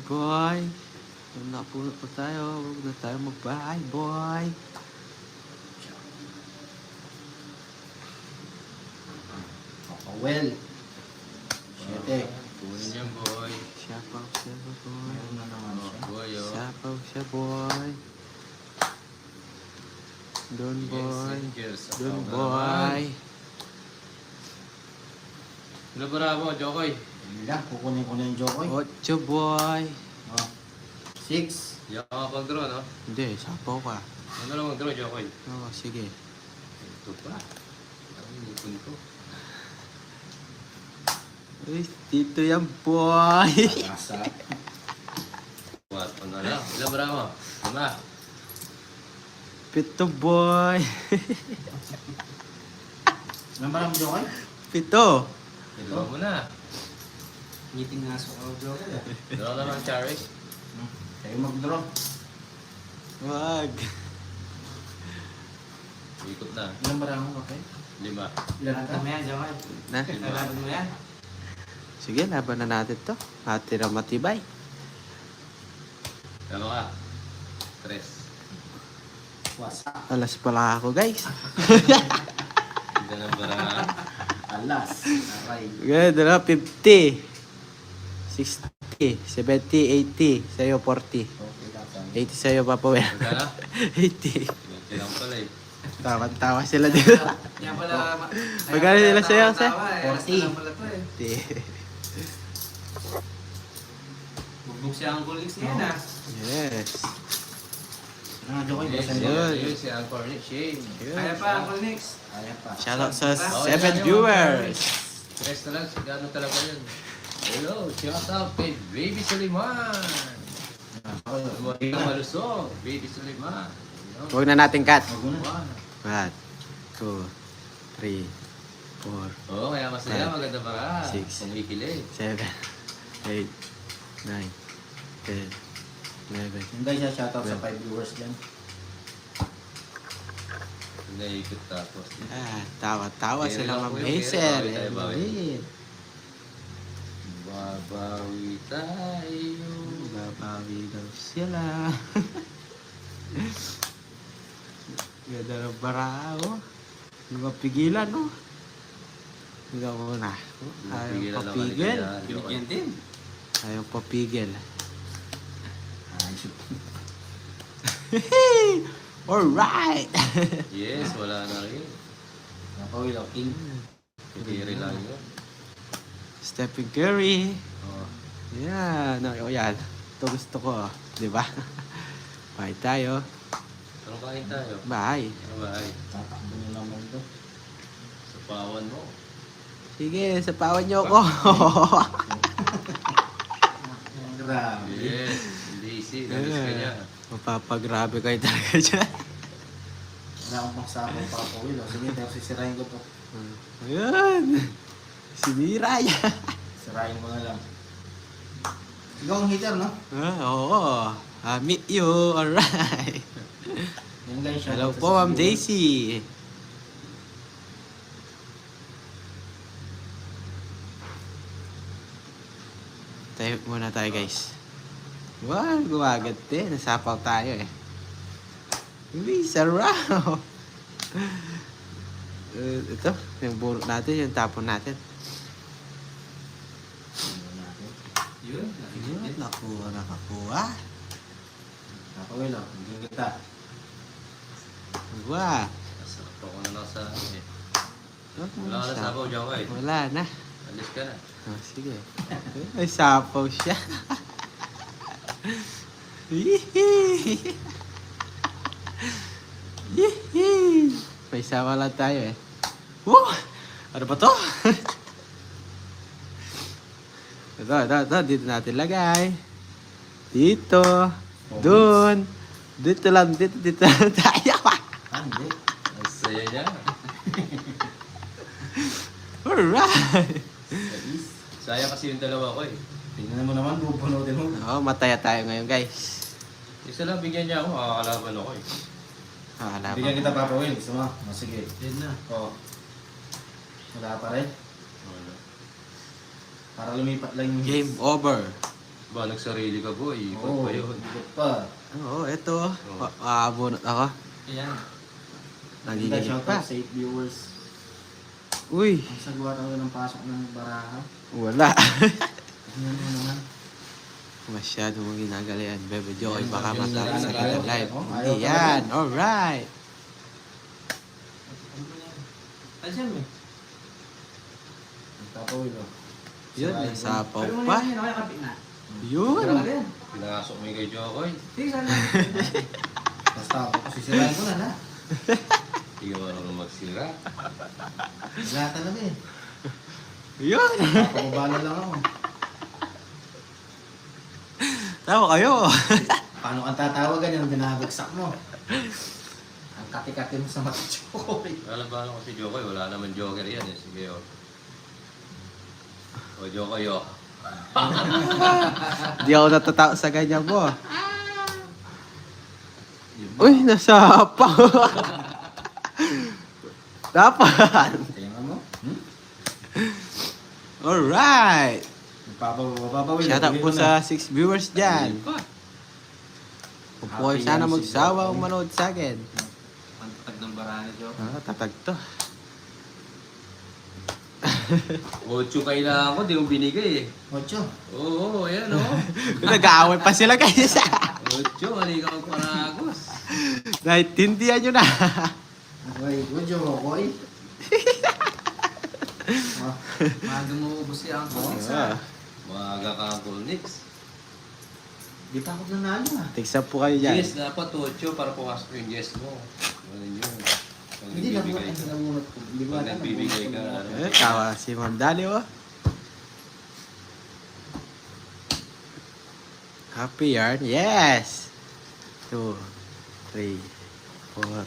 [SPEAKER 1] Boy. Napulot pa tayo. Huwag na tayo mag-bye, boy.
[SPEAKER 2] Papa Will. 7.
[SPEAKER 3] Kunin niya boy.
[SPEAKER 1] Siapaw siya, boy.
[SPEAKER 2] Meron na naman
[SPEAKER 3] Oh,
[SPEAKER 2] siya.
[SPEAKER 3] boy oh.
[SPEAKER 1] Siapaw siya, boy. Doon, boy.
[SPEAKER 3] Yes, cheers.
[SPEAKER 1] Doon,
[SPEAKER 3] Ako na
[SPEAKER 1] boy.
[SPEAKER 3] naman. Ano ba na mo, Jokoy?
[SPEAKER 2] Yun lang, kukunin ko na yung Jokoy.
[SPEAKER 1] 8, boy.
[SPEAKER 2] 6.
[SPEAKER 3] Yan ka pag-draw, no?
[SPEAKER 1] Hindi, sapaw ka.
[SPEAKER 3] Ano lang mag-draw, Jokoy?
[SPEAKER 1] Oo, sige.
[SPEAKER 3] Ito pa. Ang ipon ko.
[SPEAKER 1] Uy, dito yan, boy.
[SPEAKER 2] Asa.
[SPEAKER 3] What? Ano na lang? Ilan ba mo?
[SPEAKER 1] 7, boy.
[SPEAKER 2] Ano ba lang Jokoy?
[SPEAKER 1] 7.5.
[SPEAKER 3] Dalawa mo na.
[SPEAKER 2] Meeting nga sa audio.
[SPEAKER 3] Draw na lang, Chari.
[SPEAKER 2] Kayo mag-draw.
[SPEAKER 1] Wag.
[SPEAKER 3] Ikot na.
[SPEAKER 2] Ilang barang mo, okay?
[SPEAKER 3] 5.
[SPEAKER 2] Ilan ka? Mamaya, Jamal.
[SPEAKER 1] Na.
[SPEAKER 2] Laban mo yan.
[SPEAKER 1] Sige, laban na natin to. Atira matibay.
[SPEAKER 3] Ano ka? 3.
[SPEAKER 2] Wasa.
[SPEAKER 1] Alas pala ako, guys.
[SPEAKER 3] Ganda ng baraan.
[SPEAKER 2] Alas. Aray.
[SPEAKER 1] Ganda na, 50. 60. 70, 80. Sa'yo, 40.
[SPEAKER 2] Okay, dapat.
[SPEAKER 1] 80 sa'yo, Papa Wel.
[SPEAKER 3] Magkano?
[SPEAKER 1] 80.
[SPEAKER 3] Ganti lang pala eh.
[SPEAKER 1] Tawa-tawa sila dito.
[SPEAKER 4] Yan pala.
[SPEAKER 1] Magkano sila sa'yo, sir?
[SPEAKER 2] 40.
[SPEAKER 4] Pala to eh.
[SPEAKER 1] 80.
[SPEAKER 4] Bugbog siya ang Golix niya na.
[SPEAKER 1] Yes.
[SPEAKER 2] Ano, Jokoy?
[SPEAKER 3] Yes,
[SPEAKER 2] Basahin mo.
[SPEAKER 1] Yun.
[SPEAKER 3] yun, si Alcornic Shane.
[SPEAKER 4] Kaya pa ang Golix.
[SPEAKER 2] Ayan pa.
[SPEAKER 1] Shoutout sa
[SPEAKER 3] Oh,
[SPEAKER 1] 7
[SPEAKER 3] yan,
[SPEAKER 1] viewers.
[SPEAKER 3] 3 na lang, sigano talaga yun. Hello, shout out kay Baby Suliman. Mga malusog, Baby Suliman.
[SPEAKER 1] Huwag na natin cut.
[SPEAKER 2] Wag mo na.
[SPEAKER 1] 1, 2, 3, 4,
[SPEAKER 3] Oo, kaya masaya, maganda pa ka.
[SPEAKER 1] 6.
[SPEAKER 3] Kumikilig.
[SPEAKER 1] 7, 8, 9, 10, 11.
[SPEAKER 2] Yung guys, shoutout sa 5 viewers dyan.
[SPEAKER 3] Naikot tapos.
[SPEAKER 1] Tawa-tawa
[SPEAKER 3] Kaya
[SPEAKER 1] sila,
[SPEAKER 3] lang
[SPEAKER 1] Ma'am
[SPEAKER 3] po yung
[SPEAKER 1] Hazel.
[SPEAKER 3] kaya tayo bawi.
[SPEAKER 1] Indeed.
[SPEAKER 3] Babawi tayo.
[SPEAKER 1] Babawi daw sila. Ganda ng barao. Hindi mapigilan, no? Ikaw muna. Ayaw
[SPEAKER 3] Pigilan naman ni
[SPEAKER 1] papigil.
[SPEAKER 3] Kaya.
[SPEAKER 4] Binigyan din.
[SPEAKER 1] Ayaw papigil.
[SPEAKER 2] Ayos.
[SPEAKER 1] Alright!
[SPEAKER 3] Yes, wala na rin.
[SPEAKER 2] Napawilaw, King.
[SPEAKER 3] Kikiri lang yun.
[SPEAKER 1] Stephen Curry.
[SPEAKER 3] Oh.
[SPEAKER 1] Yan. O yan. Ito gusto ko. Di ba? Bye tayo.
[SPEAKER 3] Ano kain tayo?
[SPEAKER 1] Bye.
[SPEAKER 3] Ano ba ay?
[SPEAKER 2] Tatakbo nyo naman to.
[SPEAKER 3] Sa pawan mo.
[SPEAKER 1] Sige, sapawan niyo ako.
[SPEAKER 2] Grabe.
[SPEAKER 3] Yes, lazy. Namiss ka niya.
[SPEAKER 1] Mapapagrabe kayo talaga dyan.
[SPEAKER 2] Wala akong pangsapang papawil. Sige, pero sisirain ko to.
[SPEAKER 1] Ayan. Sinira yan.
[SPEAKER 2] Sirain mo na lang. Ikaw ang hitter, no?
[SPEAKER 1] Oo. Meet you. Alright.
[SPEAKER 2] Yan guys,
[SPEAKER 1] Hello
[SPEAKER 2] shoutout
[SPEAKER 1] po,
[SPEAKER 2] sa
[SPEAKER 1] Ma'am
[SPEAKER 2] viewers.
[SPEAKER 1] Daisy. Tayo muna tayo, guys. Wow, gumagat din. Nasapaw tayo eh. Uy, sarap! Ito, yung burot natin, yung tapon natin.
[SPEAKER 2] Tingnan natin.
[SPEAKER 4] Yun.
[SPEAKER 1] Yun, nakakuha.
[SPEAKER 2] Papawil, oh. Hindi kita.
[SPEAKER 1] Wow!
[SPEAKER 3] Nasarap ako na lang sa ano eh.
[SPEAKER 1] Oh,
[SPEAKER 3] Wala ka na sabaw dyan ko eh.
[SPEAKER 1] Wala na.
[SPEAKER 3] Alis ka na.
[SPEAKER 1] Oh, sige. Ay, sapaw siya. Hihi! Hihi! May sama lang tayo eh. Woo! Ano ba to? ito. Dito natin lagay. Dito. Doon. Dito lang tayo.
[SPEAKER 2] Ah, hindi.
[SPEAKER 3] Ang saya niya.
[SPEAKER 1] Alright.
[SPEAKER 2] Sais.
[SPEAKER 3] Saya kasi yung dalawa ko eh.
[SPEAKER 2] Tingnan mo naman, bubunutin mo.
[SPEAKER 1] Oh, mataya tayo ngayon, guys.
[SPEAKER 3] Isa lang bigyan niya ako, makakalaban ako eh.
[SPEAKER 1] Wala
[SPEAKER 2] Bigyan
[SPEAKER 1] pa.
[SPEAKER 2] kita papawil. Gusto mo? O, sige.
[SPEAKER 4] Yan na.
[SPEAKER 2] Oo. Wala pa rin.
[SPEAKER 3] Wala.
[SPEAKER 2] Para lumipat lang yung
[SPEAKER 1] Game over.
[SPEAKER 3] Ba, nagsarili ka boy. Ikot
[SPEAKER 2] Oo,
[SPEAKER 3] pa yun.
[SPEAKER 2] ikot pa.
[SPEAKER 1] Oo, eto. Aabunot ako.
[SPEAKER 4] Ayan.
[SPEAKER 1] Nagigilig
[SPEAKER 2] Shoutout
[SPEAKER 1] pa.
[SPEAKER 2] sa 8 viewers.
[SPEAKER 1] Uy,
[SPEAKER 2] Ang sagwa tayo ng pasok ng baraha.
[SPEAKER 1] wala.
[SPEAKER 2] Tingnan mo naman.
[SPEAKER 1] Masyado mong ginagalayan. Bebe Joy,
[SPEAKER 2] Yan,
[SPEAKER 1] baka
[SPEAKER 2] yan,
[SPEAKER 1] matapos sa
[SPEAKER 2] yan,
[SPEAKER 1] kita
[SPEAKER 2] yan.
[SPEAKER 1] live.
[SPEAKER 2] Oh,
[SPEAKER 1] Hindi
[SPEAKER 2] ayaw
[SPEAKER 1] yan.
[SPEAKER 2] talaga.
[SPEAKER 1] Alright.
[SPEAKER 4] Ayan mo.
[SPEAKER 2] Ang papawil, oh.
[SPEAKER 1] Yun,
[SPEAKER 2] Sirain mo.
[SPEAKER 1] nasapaw
[SPEAKER 4] Pero mo
[SPEAKER 1] pa.
[SPEAKER 4] na yun. Okay, kapit na.
[SPEAKER 1] Yun.
[SPEAKER 4] Pero ka din.
[SPEAKER 3] Pinasok mo yung kay Jokoy.
[SPEAKER 4] Sige, sana.
[SPEAKER 2] Basta ako, sisirain ko na na.
[SPEAKER 3] Hindi ka marunong magsira.
[SPEAKER 2] Wala talaga eh.
[SPEAKER 1] Yun.
[SPEAKER 2] Papabala lang ako.
[SPEAKER 1] Tama kayo.
[SPEAKER 2] Paano kang tatawagan yung binabagsak mo? Ang kati-kati mo sa mata ko.
[SPEAKER 3] Alam ba ko si Jokoy? Wala naman joker yan eh. Sige oh. O Jokoy oh.
[SPEAKER 1] Di ako natatao sa ganyan mo. Uy, nasapa. Dapat.
[SPEAKER 2] Tingnan mo.
[SPEAKER 1] Alright.
[SPEAKER 2] Papawil.
[SPEAKER 1] Shout out po sa 6 viewers dyan. Kung po kayo sana magsawa manood sa akin.
[SPEAKER 4] Ang tatag ng barani, Joe.
[SPEAKER 1] Tatag to.
[SPEAKER 3] 8 kailangan ko, di mo binigay eh.
[SPEAKER 2] 8.
[SPEAKER 3] Oo, ayan o.
[SPEAKER 1] Nag-aaway pa sila guys.
[SPEAKER 3] 8, halika magparagos.
[SPEAKER 1] Naintindihan nyo na.
[SPEAKER 2] Okay, good job, Koy.
[SPEAKER 4] Maga mo ubos siya ang Colnix,
[SPEAKER 1] Ah.
[SPEAKER 3] Maaga ka ang Colnix.
[SPEAKER 2] Di pa ako nanalo ah.
[SPEAKER 1] Tigsa po kayo dyan.
[SPEAKER 3] Yes, dapat 8 para pumasok yung yes mo. Ano yun? Pag
[SPEAKER 2] Hindi lang
[SPEAKER 3] nagbibigay ka.
[SPEAKER 2] namunot ko. Hindi ko
[SPEAKER 3] Pag
[SPEAKER 2] alam.
[SPEAKER 3] nagbibigay ka, ano?
[SPEAKER 1] Tawa si Ma'am Dali oh. Happy yarn? Yes! 2, 3, 4,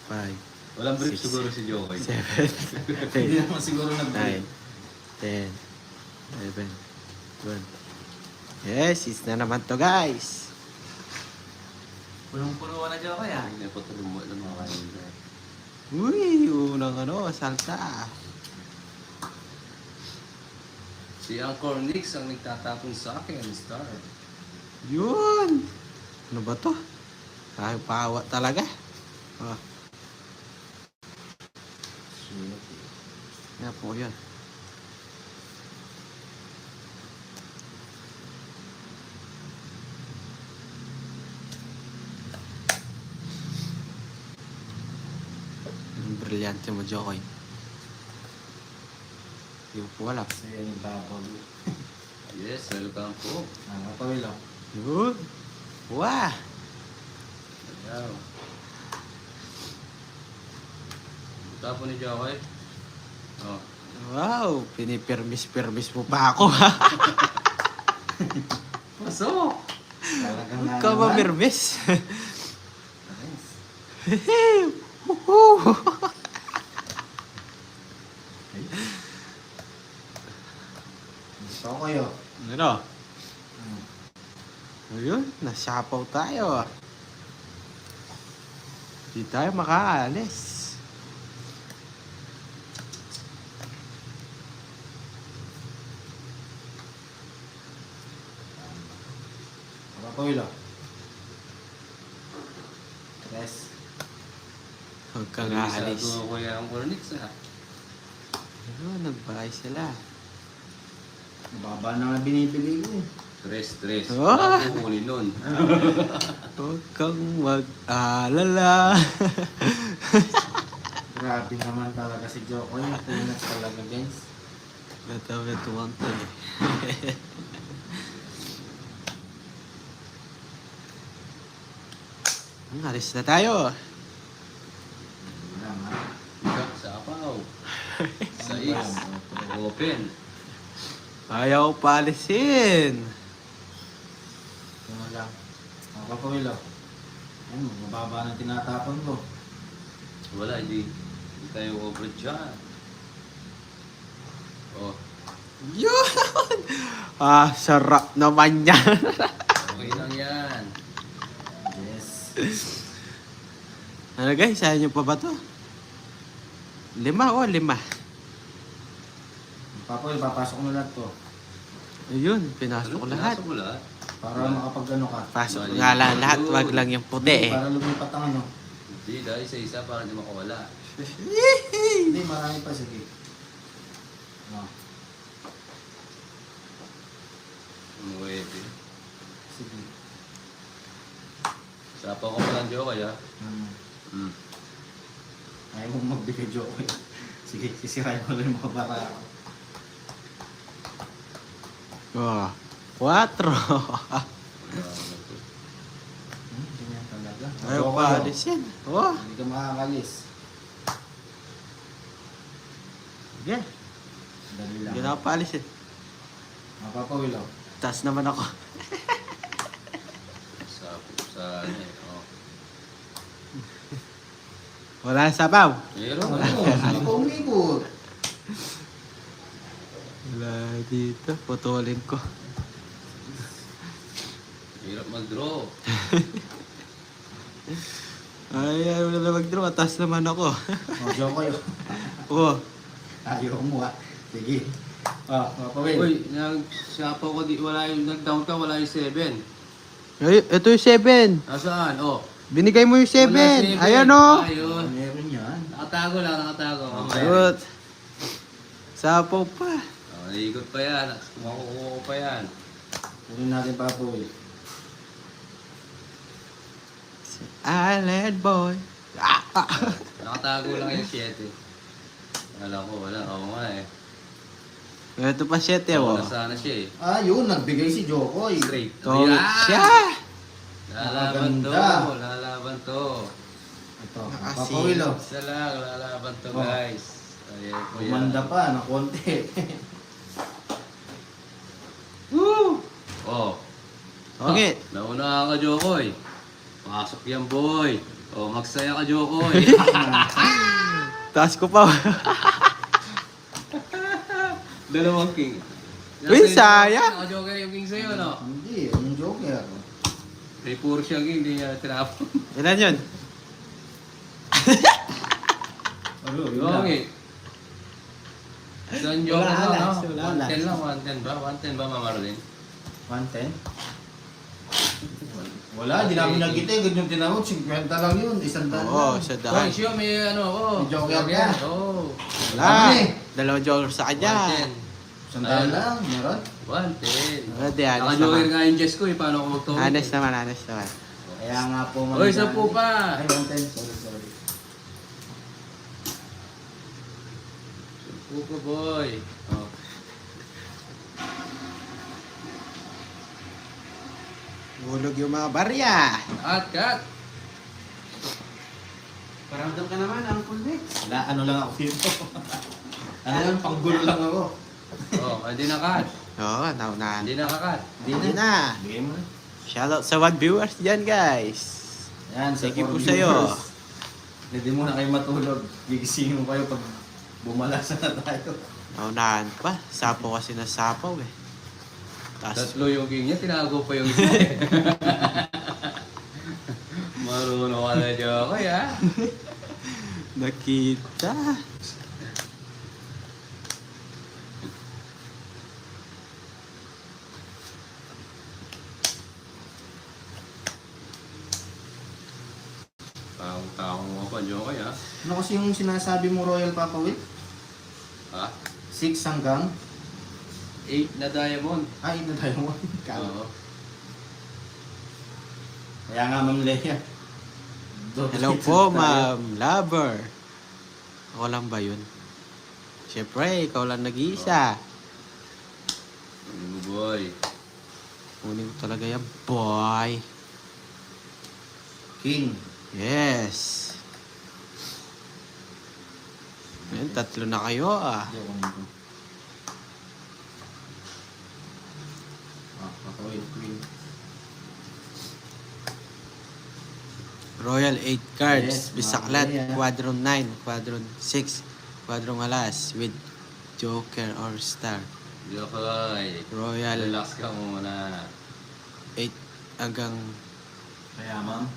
[SPEAKER 1] 5,
[SPEAKER 3] Walang brief
[SPEAKER 1] 6,
[SPEAKER 3] siguro si Jokoy.
[SPEAKER 1] 7,
[SPEAKER 2] Hindi
[SPEAKER 1] 8,
[SPEAKER 2] naman siguro
[SPEAKER 1] 9,
[SPEAKER 2] nag-break.
[SPEAKER 1] 10, 11, 12. Yes, it's na naman to guys.
[SPEAKER 4] Punong-puno na, Joe, kaya.
[SPEAKER 3] Hindi po tulong mo ng mga kayo.
[SPEAKER 1] Uy, unang salta.
[SPEAKER 3] Si Angkor Nix ang nagtatapon sa akin, Star.
[SPEAKER 1] Yun! Ano ba to? Ay, pawa talaga. Oh. Yan po yan. Ang brilyante mo, Jokoy. Hindi ko po alam.
[SPEAKER 2] So yan yung babaw.
[SPEAKER 3] Yes, welcome po.
[SPEAKER 2] Papawil ako.
[SPEAKER 1] Yun! Wah!
[SPEAKER 3] Ayaw. Tapon ni Jokoy. Oh.
[SPEAKER 1] Wow! Pinipirmis-pirmis mo pa ako.
[SPEAKER 3] Pasok!
[SPEAKER 2] Talagang
[SPEAKER 1] Huwag ka
[SPEAKER 2] naman.
[SPEAKER 1] mapirmis.
[SPEAKER 2] Nice.
[SPEAKER 1] Woohoo!
[SPEAKER 2] Gusto ko kayo.
[SPEAKER 1] Ano? Ayun, nasapaw tayo. Hindi tayo makaalis.
[SPEAKER 2] Papawil ako. Yes.
[SPEAKER 1] Huwag kang aalis.
[SPEAKER 3] Sa kuya Angkor Nix ha.
[SPEAKER 1] Ayun, nagbahay sila.
[SPEAKER 2] Mababa na nga binibili ko eh.
[SPEAKER 3] Stress.
[SPEAKER 1] Oh!
[SPEAKER 3] Ako kukunin nun.
[SPEAKER 1] Huwag kang mag-alala.
[SPEAKER 2] Grabe naman talaga si Joko. Yung punat talaga guys.
[SPEAKER 1] Natawa tuwang to eh. Alis na tayo.
[SPEAKER 2] Wala nga.
[SPEAKER 3] Ikaw sa apaw. Sa X. Open.
[SPEAKER 1] Ayaw paalisin.
[SPEAKER 2] Ito lang. Papawil ako. Ayun, mababa na tinatapon ko.
[SPEAKER 3] Wala, hindi tayo over dyan. Oh,
[SPEAKER 1] Yun! Sarap naman yan.
[SPEAKER 3] okay lang yan.
[SPEAKER 2] Yes.
[SPEAKER 1] Ano guys, ayaw nyo pa ba to? 5 o 5?
[SPEAKER 2] Papawil, papasok mo lahat to.
[SPEAKER 1] Ayun, pinasok ko lahat.
[SPEAKER 3] Pinasok mo lahat?
[SPEAKER 2] Para makapag ano ka.
[SPEAKER 1] Pasok ko nga lang lahat, wag lang yung puti eh.
[SPEAKER 2] Para lumipat ang ano.
[SPEAKER 3] Hindi, dahil isa-isa para hindi makawala.
[SPEAKER 2] Hindi, marami pa. Sige. No.
[SPEAKER 3] Umuwede.
[SPEAKER 2] Sige.
[SPEAKER 3] Sapa ko pa lang Joe kaya.
[SPEAKER 2] Hmm. Ayaw mong magbigay joke. Sige, sisirain mo lang yung mga bara.
[SPEAKER 1] Oh, 4.
[SPEAKER 2] Ganyan talaga.
[SPEAKER 1] Ayaw
[SPEAKER 2] Joke
[SPEAKER 1] pa
[SPEAKER 2] kayo.
[SPEAKER 1] alisin. Oh,
[SPEAKER 2] Hindi ka makakalis.
[SPEAKER 1] sige.
[SPEAKER 2] Dali lang.
[SPEAKER 1] Hindi na ako paalisin.
[SPEAKER 2] Mapapawil ako.
[SPEAKER 1] Taas naman ako.
[SPEAKER 3] Sa ano eh. Oh.
[SPEAKER 1] Wala na sabaw.
[SPEAKER 3] Meron.
[SPEAKER 2] Ano? Hindi pa umikot.
[SPEAKER 1] Wala dito. Putulin ko.
[SPEAKER 3] Hirap mag-draw.
[SPEAKER 1] Ay, ayaw na mag-draw. Atas naman ako.
[SPEAKER 2] O, joke kayo.
[SPEAKER 1] Oo.
[SPEAKER 2] Ayaw mo ha. Sige. Papawin.
[SPEAKER 3] Uy, nagsapaw ko di, wala yung nag-down ka, wala yung 7.
[SPEAKER 1] Ay, ito yung 7.
[SPEAKER 3] Nasaan? Oh.
[SPEAKER 1] Binigay mo yung 7.
[SPEAKER 3] Wala 7.
[SPEAKER 1] Ayan o.
[SPEAKER 3] Ayun.
[SPEAKER 2] Meron yan.
[SPEAKER 3] Nakatago lang, nakatago. Mamaya.
[SPEAKER 1] Good. Sapaw pa.
[SPEAKER 3] Oh, naiikot pa yan. Makukuha ko pa yan.
[SPEAKER 2] Kunin natin papawin.
[SPEAKER 1] Island boy.
[SPEAKER 3] Nakatago lang yung 7. Alam ko, wala. Oo nga eh.
[SPEAKER 1] Ito pa 7
[SPEAKER 3] Oo,
[SPEAKER 1] o.
[SPEAKER 3] nasana siya eh.
[SPEAKER 2] Yun. Nagbigay si Jokoy.
[SPEAKER 3] Straight.
[SPEAKER 1] Tol
[SPEAKER 3] Yan!
[SPEAKER 1] siya.
[SPEAKER 3] Lalaban to.
[SPEAKER 2] Maganda.
[SPEAKER 3] Lalaban to.
[SPEAKER 2] Ito.
[SPEAKER 1] Nakasi-
[SPEAKER 2] Papawin o.
[SPEAKER 3] Isa lang, lalaban to
[SPEAKER 2] Oh.
[SPEAKER 3] guys. Ayan po yan.
[SPEAKER 2] Umanda pa na konti.
[SPEAKER 3] Oh.
[SPEAKER 1] Okay.
[SPEAKER 3] Nauna ka, Jokoy. Pasok yan, boy. Oh, magsaya ka, Jokoy.
[SPEAKER 1] Taas ko pa.
[SPEAKER 3] Dalawang king.
[SPEAKER 1] Uy, saya.
[SPEAKER 3] Naka-joker yung king sa'yo, no?
[SPEAKER 2] Hindi. Yung Joker.
[SPEAKER 3] May puro siyang king, hindi niya tinapon.
[SPEAKER 1] Ilan yun?
[SPEAKER 2] Ano, yun
[SPEAKER 3] Oo,
[SPEAKER 2] lang.
[SPEAKER 3] eh. Isang joker
[SPEAKER 2] Wala
[SPEAKER 3] lang,
[SPEAKER 2] alas,
[SPEAKER 3] no?
[SPEAKER 2] wala alas.
[SPEAKER 3] 110 lang, 110 ba? 110 ba, Mama Marlene?
[SPEAKER 2] 110? Wala, di namin nakita. Ganyan tinawag. 50 lang yun. 100
[SPEAKER 1] Oo,
[SPEAKER 2] lang.
[SPEAKER 1] sa
[SPEAKER 3] Oh,
[SPEAKER 1] daan.
[SPEAKER 3] siya, may ano ako.
[SPEAKER 2] May joker ka.
[SPEAKER 3] Oo.
[SPEAKER 1] Wala.
[SPEAKER 2] Ano eh?
[SPEAKER 1] Dalawang joker sa kanya.
[SPEAKER 3] 110.
[SPEAKER 2] 100 lang. Meron.
[SPEAKER 3] 110.
[SPEAKER 1] Hindi, honest
[SPEAKER 3] Naka-joker
[SPEAKER 1] naman.
[SPEAKER 3] nga yung Jess ko eh. Paano ko magtawag?
[SPEAKER 1] Honest naman, honest naman.
[SPEAKER 2] Kaya nga po.
[SPEAKER 3] Oy, 10 pa.
[SPEAKER 2] Ay, 110. Sorry.
[SPEAKER 3] Pupo boy. Oh.
[SPEAKER 1] Hulog yung mga barya.
[SPEAKER 3] Cut.
[SPEAKER 4] Paramdam ka naman, ang Nick.
[SPEAKER 2] Wala, ano lang ako dito. Ano lang, panggulo lang ako.
[SPEAKER 3] Oh, hindi na cut.
[SPEAKER 1] Oo, naunahan.
[SPEAKER 3] Hindi na kakat.
[SPEAKER 1] Hindi na.
[SPEAKER 2] Bigay mo na.
[SPEAKER 1] Shoutout sa 1 viewers dyan, guys.
[SPEAKER 2] Yan, sa
[SPEAKER 1] Thank you po
[SPEAKER 2] 4
[SPEAKER 1] sa'yo.
[SPEAKER 2] viewers. Hindi muna kayo matulog. Gigisingin mo kayo pag bumalasa na tayo.
[SPEAKER 1] Naunahan pa. Sapaw kasi na sapaw eh. Tapos,
[SPEAKER 3] Tatlo yung king niya, tinago pa yung isa. Marunong ka na Jokoy, ha?
[SPEAKER 1] nakita.
[SPEAKER 3] Taong mo pa, Jokoy, ha?
[SPEAKER 2] Ano kasi yung sinasabi mo Royal Papa Will?
[SPEAKER 3] Ha?
[SPEAKER 2] 6 hanggang?
[SPEAKER 3] 8 na diamond.
[SPEAKER 2] Ay, na tayo mo.
[SPEAKER 3] Oo.
[SPEAKER 2] Kaya nga, Ma'am Leia.
[SPEAKER 1] Hello po, ma'am. Lover. Ako lang ba yun? Siyempre, ikaw lang nag-iisa.
[SPEAKER 3] Ano, boy?
[SPEAKER 1] Kunin ko talaga yan, boy.
[SPEAKER 2] King.
[SPEAKER 1] Yes. Ayun, 3 na kayo ah.
[SPEAKER 2] Hindi ako nito. Papa Will, Queen.
[SPEAKER 1] Royal 8 cards.
[SPEAKER 2] Yes,
[SPEAKER 1] Bisaklat.
[SPEAKER 2] ma'am.
[SPEAKER 1] Quadron 9. Quadron 6. Quadron alas. With Joker or Star.
[SPEAKER 3] Jokoy.
[SPEAKER 1] Royal
[SPEAKER 3] Relax ka muna.
[SPEAKER 1] 8 hanggang...
[SPEAKER 2] Kaya, Ma'am.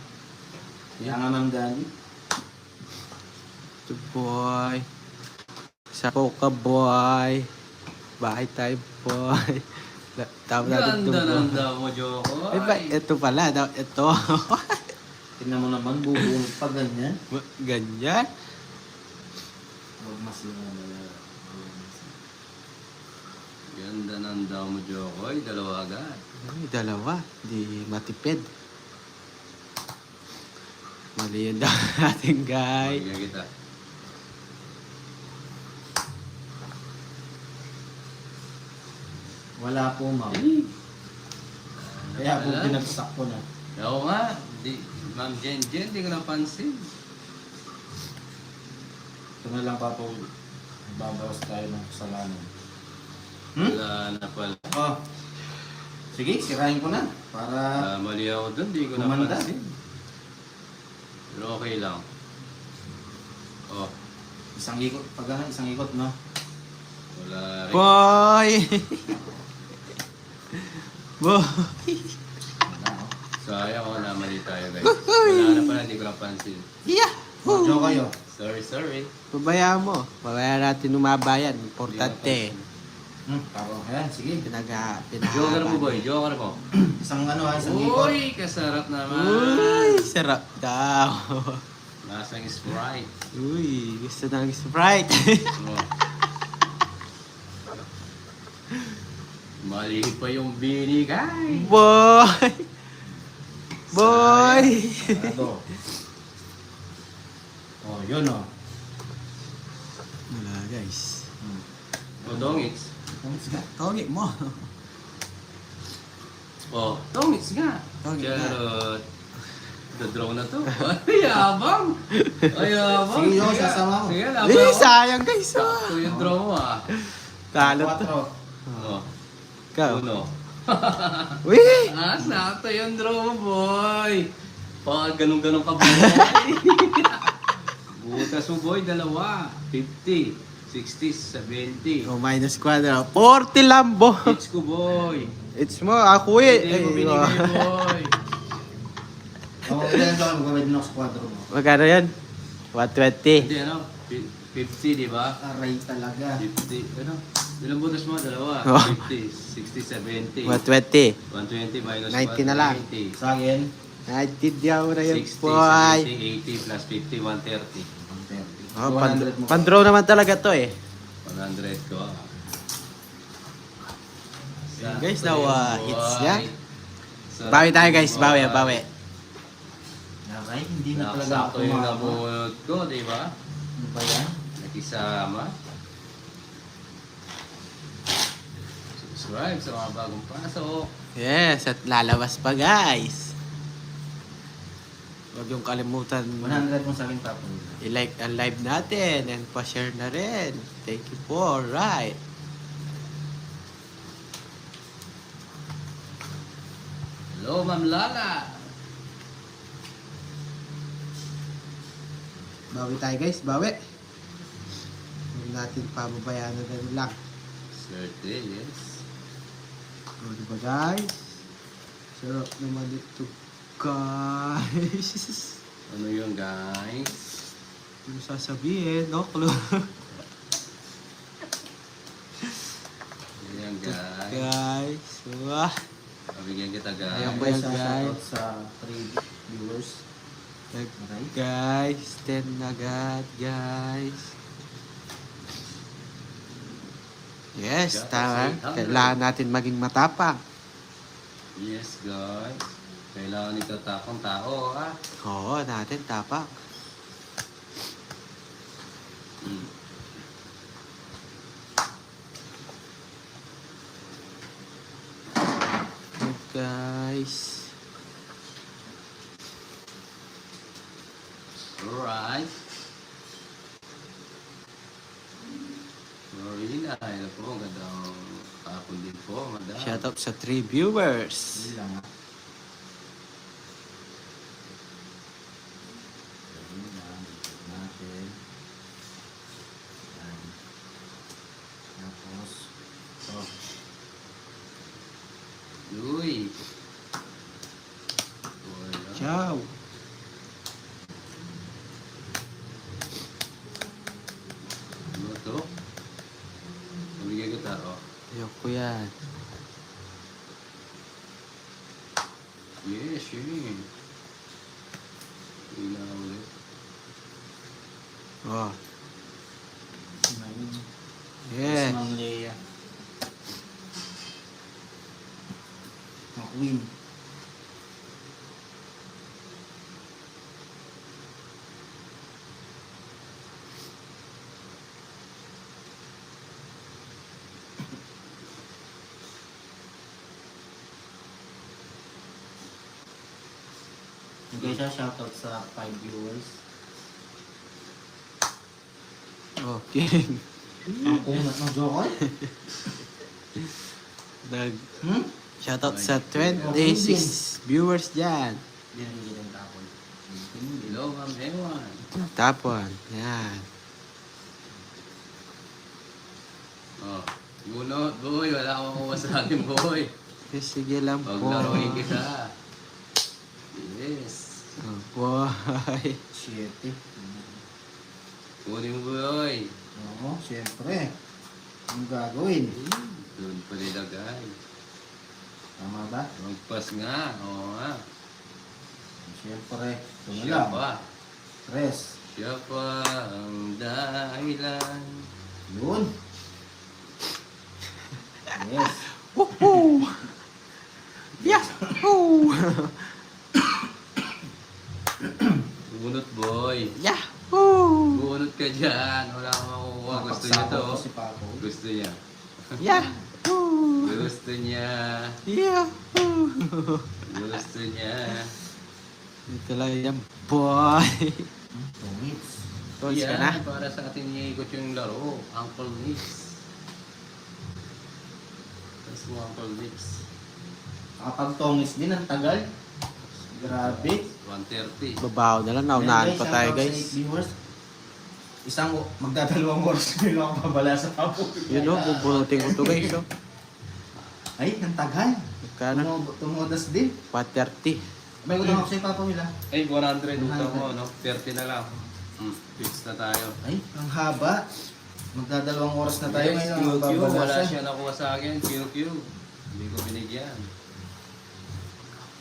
[SPEAKER 2] Kaya nga, Ma'am Dani.
[SPEAKER 1] Ito, boy. Sapaw ka, boy. Bahay tayo, boy. Tama natin ito,
[SPEAKER 3] Ganda
[SPEAKER 1] boy.
[SPEAKER 3] ng daw mo, Jokoy.
[SPEAKER 1] Ay ba, ito pala. Ito.
[SPEAKER 2] Tingnan mo naman, bubunot pa ganyan.
[SPEAKER 1] Ganyan.
[SPEAKER 2] Huwag masinala.
[SPEAKER 3] Ganda ng daw mo, Jokoy. Dalawa agad.
[SPEAKER 1] Ay, dalawa. Di matipid. Mali yun daw natin, guys.
[SPEAKER 3] Bigyan kita.
[SPEAKER 2] Wala po, Ma'am. Kaya po
[SPEAKER 3] Wala.
[SPEAKER 2] pinagsak ko na.
[SPEAKER 3] Oo nga. Ma'am Jen, di ko napansin.
[SPEAKER 2] Ito na lang, Papa Will. Babawas tayo ng kasalanan.
[SPEAKER 3] Wala na pala.
[SPEAKER 2] Oh. Sige, sirahin ko na. Para
[SPEAKER 3] Mali ako dun, di ko
[SPEAKER 2] Gumanda.
[SPEAKER 3] napansin. Pero okay lang. Oh,
[SPEAKER 2] isang ikot. Pag isang ikot, no?
[SPEAKER 3] Wala rin.
[SPEAKER 1] Boy! Boy!
[SPEAKER 2] Wala, oh.
[SPEAKER 3] Sayang ako na mali tayo guys. Wala na pala, hindi ko napansin.
[SPEAKER 2] Oh, joke kayo.
[SPEAKER 3] Sorry.
[SPEAKER 1] Pabayaan mo. Pabayaan natin umabayan. Importante.
[SPEAKER 2] Tapos, ayan, sige.
[SPEAKER 3] Joker mo boy, joker mo.
[SPEAKER 2] Isang ano ha, isang ikot.
[SPEAKER 3] Uy, kasarap naman.
[SPEAKER 1] Uy, sarap daw.
[SPEAKER 3] Lasang Sprite.
[SPEAKER 1] Uy, gusto ng Sprite.
[SPEAKER 3] Oh. Mali pa yung binigay.
[SPEAKER 1] Boy! Boy!
[SPEAKER 2] Sarado. Oh, yun oh.
[SPEAKER 1] Wala guys.
[SPEAKER 3] O, Dongits.
[SPEAKER 1] Tawagin mo.
[SPEAKER 3] O, Dongits nga.
[SPEAKER 1] Dongits nga.
[SPEAKER 3] Charot. The-draw na to. Ay, yabang. Ay, yabang.
[SPEAKER 2] Sige, yun, sasama ko.
[SPEAKER 3] Sige,
[SPEAKER 1] Eh,
[SPEAKER 3] laban ako.
[SPEAKER 1] sayang guys.
[SPEAKER 3] Sakto yung draw mo ah.
[SPEAKER 1] Talo to.
[SPEAKER 2] 4.
[SPEAKER 3] O,
[SPEAKER 1] Ikaw.
[SPEAKER 3] uno.
[SPEAKER 1] Uy!
[SPEAKER 3] Ah, sakto yung draw mo, boy. Pag ganun-ganun ka, boy. Butas mo, boy, dalawa. 50, 60, 70.
[SPEAKER 1] Oh, minus quadra. 40 lambo.
[SPEAKER 3] Hits ko, boy.
[SPEAKER 1] It's mo, ako eh.
[SPEAKER 3] Hindi mo binigay, boy.
[SPEAKER 2] Oh, ilan sa akin, magbabayad din ako sa kwadro mo.
[SPEAKER 1] Magkano yan? 120.
[SPEAKER 3] Hindi, ano? 50, di ba?
[SPEAKER 2] Aray talaga.
[SPEAKER 3] 50, ano? Ilang butas mo? Dalawa.
[SPEAKER 1] Oh.
[SPEAKER 3] 50, 60, 70.
[SPEAKER 1] 120.
[SPEAKER 3] 120 minus
[SPEAKER 1] 90 na lang.
[SPEAKER 3] 120.
[SPEAKER 2] Sa akin,
[SPEAKER 1] 90 diyaw na yun,
[SPEAKER 3] 60,
[SPEAKER 1] boy.
[SPEAKER 3] 70, 80 plus 50, 130.
[SPEAKER 2] 130.
[SPEAKER 1] Oh,
[SPEAKER 2] 100 mo.
[SPEAKER 1] pan-draw naman talaga to eh.
[SPEAKER 3] 100 ko.
[SPEAKER 1] Yun, guys, now, hits niya.
[SPEAKER 3] Sarap
[SPEAKER 1] Bawi tayo guys,
[SPEAKER 3] yung
[SPEAKER 1] bawi,
[SPEAKER 3] buhay.
[SPEAKER 1] bawi.
[SPEAKER 2] Okay, hindi na talaga
[SPEAKER 3] Nakasakto
[SPEAKER 2] ako
[SPEAKER 3] yung
[SPEAKER 2] tumama.
[SPEAKER 3] nabunod ko, di ba?
[SPEAKER 2] Ano ba yan?
[SPEAKER 3] Nakisama. Subscribe sa mga bagong pasok.
[SPEAKER 1] Yes, at lalabas pa guys. Huwag yung kalimutan
[SPEAKER 2] 100 mo sa akin tapos.
[SPEAKER 1] i-like ang live natin and pa-share na rin. Thank you for right.
[SPEAKER 3] Hello, Ma'am Lala.
[SPEAKER 1] Bawi tayo guys, bawi. Huwag natin pababayaan na ganun lang.
[SPEAKER 3] Swerte, yes.
[SPEAKER 1] O, diba guys? Sarap naman ito guys.
[SPEAKER 3] Ano yun, guys?
[SPEAKER 1] Ano sasabihin, no? Clue.
[SPEAKER 3] Ayan, guys.
[SPEAKER 1] Guys, wah.
[SPEAKER 3] Pabigyan kita,
[SPEAKER 1] Ayan
[SPEAKER 3] guys.
[SPEAKER 1] po yan,
[SPEAKER 2] Sa
[SPEAKER 1] guys.
[SPEAKER 2] shoutout sa 3 viewers. Okay.
[SPEAKER 1] Guys, 10 agad, guys. Yes,
[SPEAKER 3] Shout out
[SPEAKER 1] tama.
[SPEAKER 3] sa 800.
[SPEAKER 1] Kailangan natin maging matapang.
[SPEAKER 3] Yes, guys. Kailangan nito takong tao, ha?
[SPEAKER 1] Oo, natin tapang.
[SPEAKER 3] Hmm.
[SPEAKER 1] Guys.
[SPEAKER 3] Alright. Marina, ito po. Gandang hapon din po, madam.
[SPEAKER 1] Shoutout sa 3 viewers.
[SPEAKER 2] Hindi lang ha. Hindi lang. Natin. Yan. Tapos. So.
[SPEAKER 3] Uy. Wala.
[SPEAKER 1] Ciao.
[SPEAKER 3] Ano to? Pabigyan kita, oh.
[SPEAKER 1] Ayoko yan.
[SPEAKER 3] Yes, yun. Hindi na ulit.
[SPEAKER 1] Oh,
[SPEAKER 2] Nine.
[SPEAKER 1] yeah.
[SPEAKER 2] Ma'am Leia. Queen. Okay siya, shoutout sa 5 viewers.
[SPEAKER 1] Okay.
[SPEAKER 2] Ang kunat ng Jokoy.
[SPEAKER 1] Nag
[SPEAKER 2] Hmm?
[SPEAKER 1] shoutout sa 26 viewers dyan.
[SPEAKER 2] Hindi na hindi ng tapon.
[SPEAKER 3] Hello, Ma'am Ewan.
[SPEAKER 1] Tapon. Yan.
[SPEAKER 3] Oh. Bunot, boy. Wala akong makuha sa akin, boy.
[SPEAKER 1] Sige lang po.
[SPEAKER 3] Paglaruin kita. Yes.
[SPEAKER 1] Oh, boy.
[SPEAKER 2] 7.
[SPEAKER 3] Kunin mo, boy.
[SPEAKER 2] Oo, siyempre. Ang gagawin.
[SPEAKER 3] Doon pa nilagay.
[SPEAKER 2] Tama ba?
[SPEAKER 3] Magpas nga. Oo nga.
[SPEAKER 2] Siyempre. Ito na
[SPEAKER 3] Siya
[SPEAKER 2] lang.
[SPEAKER 3] pa.
[SPEAKER 2] 3.
[SPEAKER 3] Siya pa ang dahilan.
[SPEAKER 2] Yun. Yes.
[SPEAKER 1] Woohoo! Yahoo!
[SPEAKER 3] Bunot, boy.
[SPEAKER 1] Yahoo!
[SPEAKER 3] Bunot ka dyan. Wala akong makukuha. Gusto niya to.
[SPEAKER 2] Napaksabaw ko si Paco.
[SPEAKER 3] Gusto niya.
[SPEAKER 1] Yahoo!
[SPEAKER 3] Gusto niya.
[SPEAKER 1] Yahoo!
[SPEAKER 3] Gusto niya.
[SPEAKER 1] Ito lang yan, boy.
[SPEAKER 2] 2 minutes.
[SPEAKER 1] Tons ka na?
[SPEAKER 3] Yan, para sa atin iikot yung laro. Uncle Mix. Tapos mo Uncle Mix.
[SPEAKER 2] Nakapag-tongis din, ang tagal. Grabe.
[SPEAKER 3] 130.
[SPEAKER 1] Babaw na lang, naunahan pa tayo guys.
[SPEAKER 2] Viewers. Isang magdadalawang oras na lang ako babala sa papo.
[SPEAKER 1] Yun o, bubunutin ko to guys. Oh.
[SPEAKER 2] Ay, ang tagal.
[SPEAKER 1] Magkano?
[SPEAKER 2] Tumudas din.
[SPEAKER 1] 430.
[SPEAKER 2] May utang ako sa'yo, Papa Will, ha?
[SPEAKER 3] Ay, 100 utang mo, no? 30 na lang. Fix na tayo.
[SPEAKER 2] Ay, ang haba. Magdadalawang oras na tayo
[SPEAKER 3] Yes,
[SPEAKER 2] ngayon.
[SPEAKER 3] QQ.
[SPEAKER 2] Babala
[SPEAKER 3] Wala
[SPEAKER 2] siya.
[SPEAKER 3] siya nakuha sa akin. QQ. Hindi ko binigyan.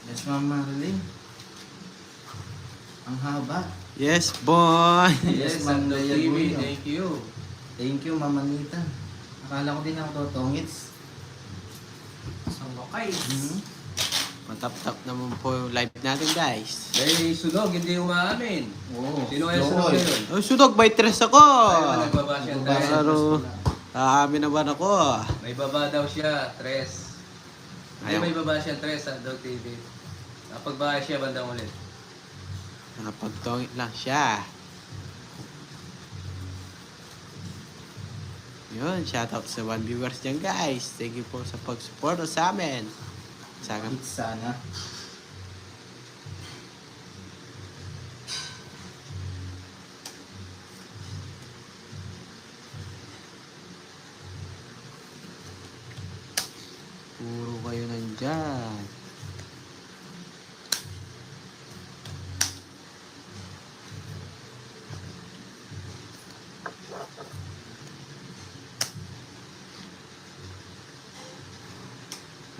[SPEAKER 2] Yes, Ma'am Marilyn. Ang haba.
[SPEAKER 1] Yes, boy.
[SPEAKER 3] Yes,
[SPEAKER 2] Ma'am
[SPEAKER 3] Sando
[SPEAKER 2] Lea
[SPEAKER 3] TV.
[SPEAKER 2] Guino.
[SPEAKER 3] Thank you.
[SPEAKER 2] Thank you, Ma'am Anita. Akala ko din ako totongits.
[SPEAKER 3] Sa wakay.
[SPEAKER 1] Matap-tap naman po yung live natin guys.
[SPEAKER 3] May sunog, hindi umaamin.
[SPEAKER 2] Oo.
[SPEAKER 3] Sino kaya sunog yun?
[SPEAKER 1] Oh, sunog by tres ako.
[SPEAKER 3] Ay, nagbaba siya, Tres.
[SPEAKER 1] Pero, aamin naman ako.
[SPEAKER 3] May baba daw siya, Tres. Hindi,
[SPEAKER 1] Ayaw.
[SPEAKER 3] may baba siya, Tres, sa Dog TV. Napagbahay siya, bandang ulit.
[SPEAKER 1] Nakapagtongit lang siya. Yun, shoutout sa 1 viewers dyan guys. Thank you po sa pag-support sa amin. Sana
[SPEAKER 2] Hit sana.
[SPEAKER 1] puro kayo nandyan.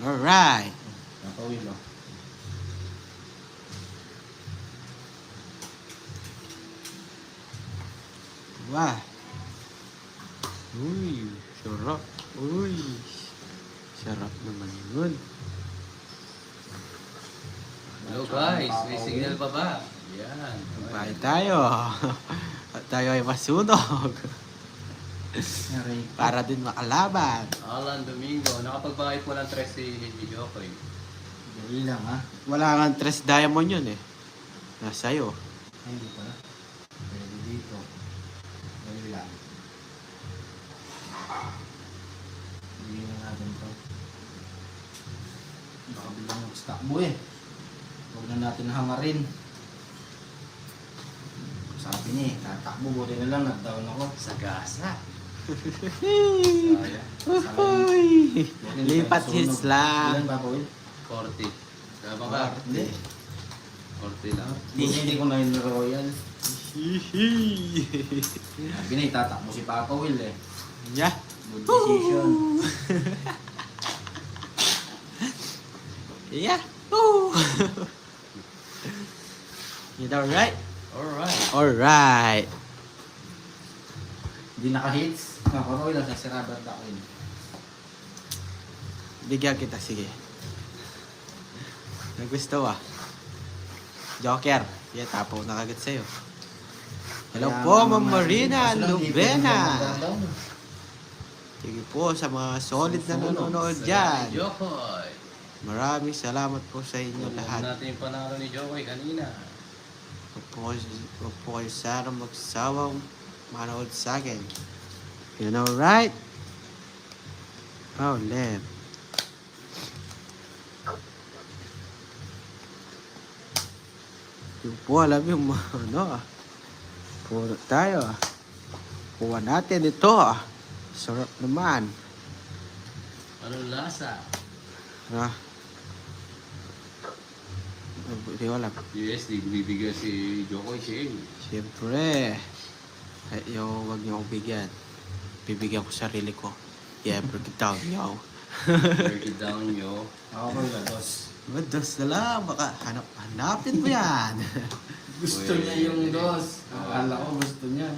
[SPEAKER 1] Alright.
[SPEAKER 2] Papa Will, oh.
[SPEAKER 1] Wah. Uy, sarap. Uy. Sarap naman yun.
[SPEAKER 3] Hello guys, may signal pa ba? Yan.
[SPEAKER 1] Bye tayo. At tayo ay masunog.
[SPEAKER 2] Aray.
[SPEAKER 1] Para din makalaban.
[SPEAKER 3] Alan Domingo, nakapagbahay po ng Tres si Jokoy.
[SPEAKER 2] Dali lang, ha?
[SPEAKER 1] Wala kang 3 diamond yun eh. Nasa'yo.
[SPEAKER 2] Ay, hindi pala. Pwede dito. Dali lang. Hindi na natin to. Baka bilang mag-stackbo eh. Huwag na natin hangarin. Sabi niya eh, tatakbo. Buti na lang, nag-down ako.
[SPEAKER 3] Sagasa.
[SPEAKER 1] Uy! Lipat
[SPEAKER 2] Sunog.
[SPEAKER 1] hits lang.
[SPEAKER 2] Ilan, Papa Will?
[SPEAKER 3] 40. Tama ba?
[SPEAKER 2] Hindi.
[SPEAKER 3] 40 lang.
[SPEAKER 2] Hindi ko na yung royal.
[SPEAKER 1] Hihi.
[SPEAKER 2] Sabi na, itatakbo si Papa Will eh.
[SPEAKER 1] Yeah.
[SPEAKER 2] Good decision.
[SPEAKER 1] Yeah. Woo! You know, right?
[SPEAKER 3] Alright.
[SPEAKER 1] Alright.
[SPEAKER 2] Hindi naka-hits. Papa Will, nasa sirabat ako yun.
[SPEAKER 1] Bigyan kita, sige. Nagusto ah. Joker. Yeah, tapo na kagad sa'yo. Hello
[SPEAKER 2] Kaya,
[SPEAKER 1] po, Ma'am
[SPEAKER 2] Ma'am
[SPEAKER 1] Marina
[SPEAKER 2] Marina,
[SPEAKER 1] Lubena.
[SPEAKER 2] Lubena.
[SPEAKER 1] Sige po sa mga solid na
[SPEAKER 2] Susunod.
[SPEAKER 1] nanonood
[SPEAKER 3] Salamat,
[SPEAKER 1] dyan.
[SPEAKER 3] Jokoy.
[SPEAKER 1] Maraming salamat po sa inyo
[SPEAKER 3] Huwag
[SPEAKER 1] lahat.
[SPEAKER 3] natin yung panalo ni Jokoy kanina.
[SPEAKER 1] Huwag po kayo sana magsawang manood sa akin. You know, right? Oh, left. Yung po, alam yung ano ah. Puro tayo ah. Kuha natin ito ah. Sarap naman.
[SPEAKER 3] Anong lasa?
[SPEAKER 1] Ah. Hindi ko alam.
[SPEAKER 3] Yes, di bibigyan si Jokoy siya eh.
[SPEAKER 1] Siyempre. Ay, wag niyo akong bigyan. Bibigyan ko sarili ko. Yeah, break it down, yo.
[SPEAKER 3] Break it down, yo.
[SPEAKER 2] Ako ko yung dos.
[SPEAKER 1] Dos na lang. Baka hanapin mo yan.
[SPEAKER 2] Gusto niya yung dos. Akala ko gusto niya.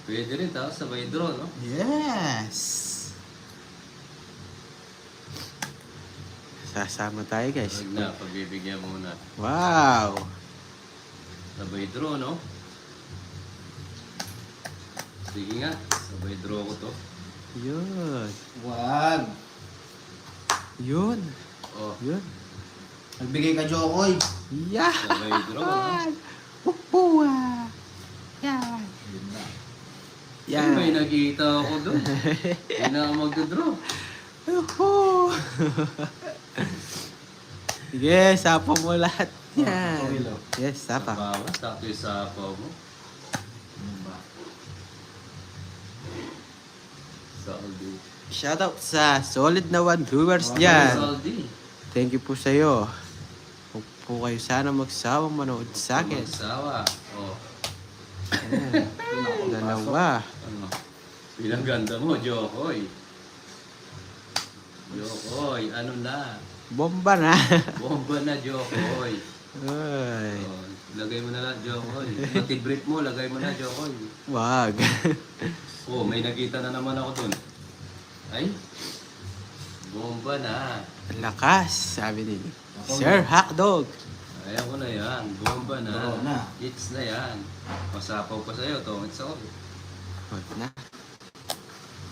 [SPEAKER 3] Pwede rin, tapos sabay draw, no?
[SPEAKER 1] Yes. Sasama tayo, guys.
[SPEAKER 3] Huwag na, pagbibigyan muna.
[SPEAKER 1] Wow.
[SPEAKER 3] Sabay draw, no? Sige nga, sabay draw ko to.
[SPEAKER 1] Yun.
[SPEAKER 2] Wag.
[SPEAKER 1] Yun.
[SPEAKER 3] Oh,
[SPEAKER 1] Yun.
[SPEAKER 2] Nagbigay ka, Jokoy.
[SPEAKER 1] Yeah.
[SPEAKER 3] sabay draw, no?
[SPEAKER 1] Pupua. Yan.
[SPEAKER 2] Yun na.
[SPEAKER 3] Yan. May nakita ako doon. Hindi na ako magdodraw.
[SPEAKER 1] Yuhu. Sige, sapa mo lahat yan.
[SPEAKER 2] Oh, Willow.
[SPEAKER 1] Yes, sapa.
[SPEAKER 3] Bawas, sakto yung sapaw mo.
[SPEAKER 2] Ano ba?
[SPEAKER 3] Saldi.
[SPEAKER 1] Shoutout sa solid na 1 viewers
[SPEAKER 2] Oh,
[SPEAKER 1] dyan.
[SPEAKER 3] Saldi.
[SPEAKER 1] Thank you po sa'yo. Huwag po kayo sana magsawang manood sa akin.
[SPEAKER 3] Magsawa. Oh,
[SPEAKER 1] Ayan. Dalawa.
[SPEAKER 3] ano? Pinaganda mo, Jokoy. Jokoy, ano na?
[SPEAKER 1] Bomba na.
[SPEAKER 3] Bomba na, Jokoy.
[SPEAKER 1] Ay.
[SPEAKER 3] Oh, lagay mo na lang, Jokoy. Pati-brief mo, lagay mo na, Jokoy.
[SPEAKER 1] Wag.
[SPEAKER 3] Oh, may nakita na naman ako dun. Ay, bomba na.
[SPEAKER 1] Ang lakas, sabi ni Sir Hackdog.
[SPEAKER 3] Ayaw ko na yan. Bomba na.
[SPEAKER 2] Draw na.
[SPEAKER 3] Hits na yan. Masapaw pa sa'yo, tongits ako.
[SPEAKER 1] Wag na.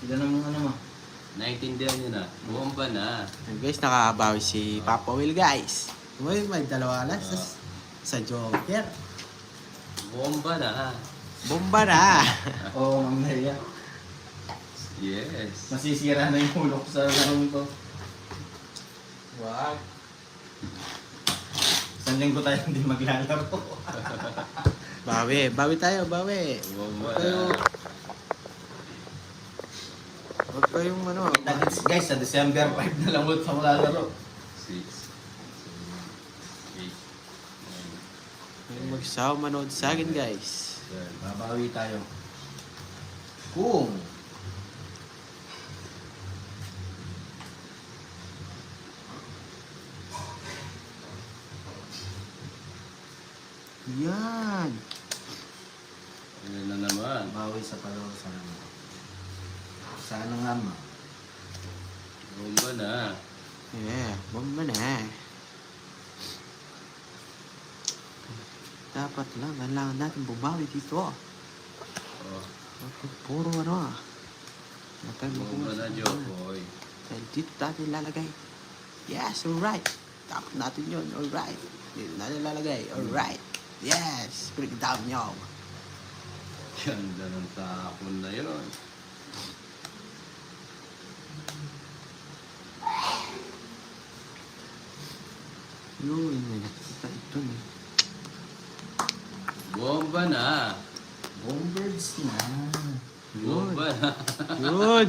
[SPEAKER 2] Ilan naman ano mo?
[SPEAKER 3] Naintindihan nyo na. Bomba na.
[SPEAKER 1] Ayun, guys, nakakabawi si Papa Will, guys. Uy, may dalawa lang sa Joker.
[SPEAKER 3] Bomba na.
[SPEAKER 1] Bomba na.
[SPEAKER 2] Oo, Ma'am Naya.
[SPEAKER 3] Yes.
[SPEAKER 2] Masisira na yung ulo ko sa larong to.
[SPEAKER 1] Wag.
[SPEAKER 2] Isang linggo tayo hindi maglalaro.
[SPEAKER 1] Bawi. Bawi tayo, bawi.
[SPEAKER 3] Bomba
[SPEAKER 1] Huwag kayo,
[SPEAKER 3] na.
[SPEAKER 1] huwag kayong ano.
[SPEAKER 2] Guys, sa December 5 na lang ulit ako lalaro.
[SPEAKER 3] 6, 8,
[SPEAKER 1] Huwag magsawa manood sa akin, guys.
[SPEAKER 3] 9,
[SPEAKER 2] Babawi tayo. Kung
[SPEAKER 1] Yan.
[SPEAKER 3] Ano na naman?
[SPEAKER 2] bawi sa palaro sa naman. Sana nga ma.
[SPEAKER 3] Bomba na.
[SPEAKER 1] Yeah, bomba na. Dapat lang, kailangan natin bumawi dito.
[SPEAKER 3] Oh,
[SPEAKER 1] Huwag puro ano. Matay mo
[SPEAKER 3] bomba na, Jokoy.
[SPEAKER 1] Dahil dito natin lalagay. Yes, alright. Dapat natin yun, alright. Dito natin lalagay, alright. Yes, break it down nyo.
[SPEAKER 3] Ganda ng tapon na yun.
[SPEAKER 1] Yun, may nakita ito eh.
[SPEAKER 3] Bomba na.
[SPEAKER 2] Bombirds na.
[SPEAKER 3] Bomba na.
[SPEAKER 1] Yun!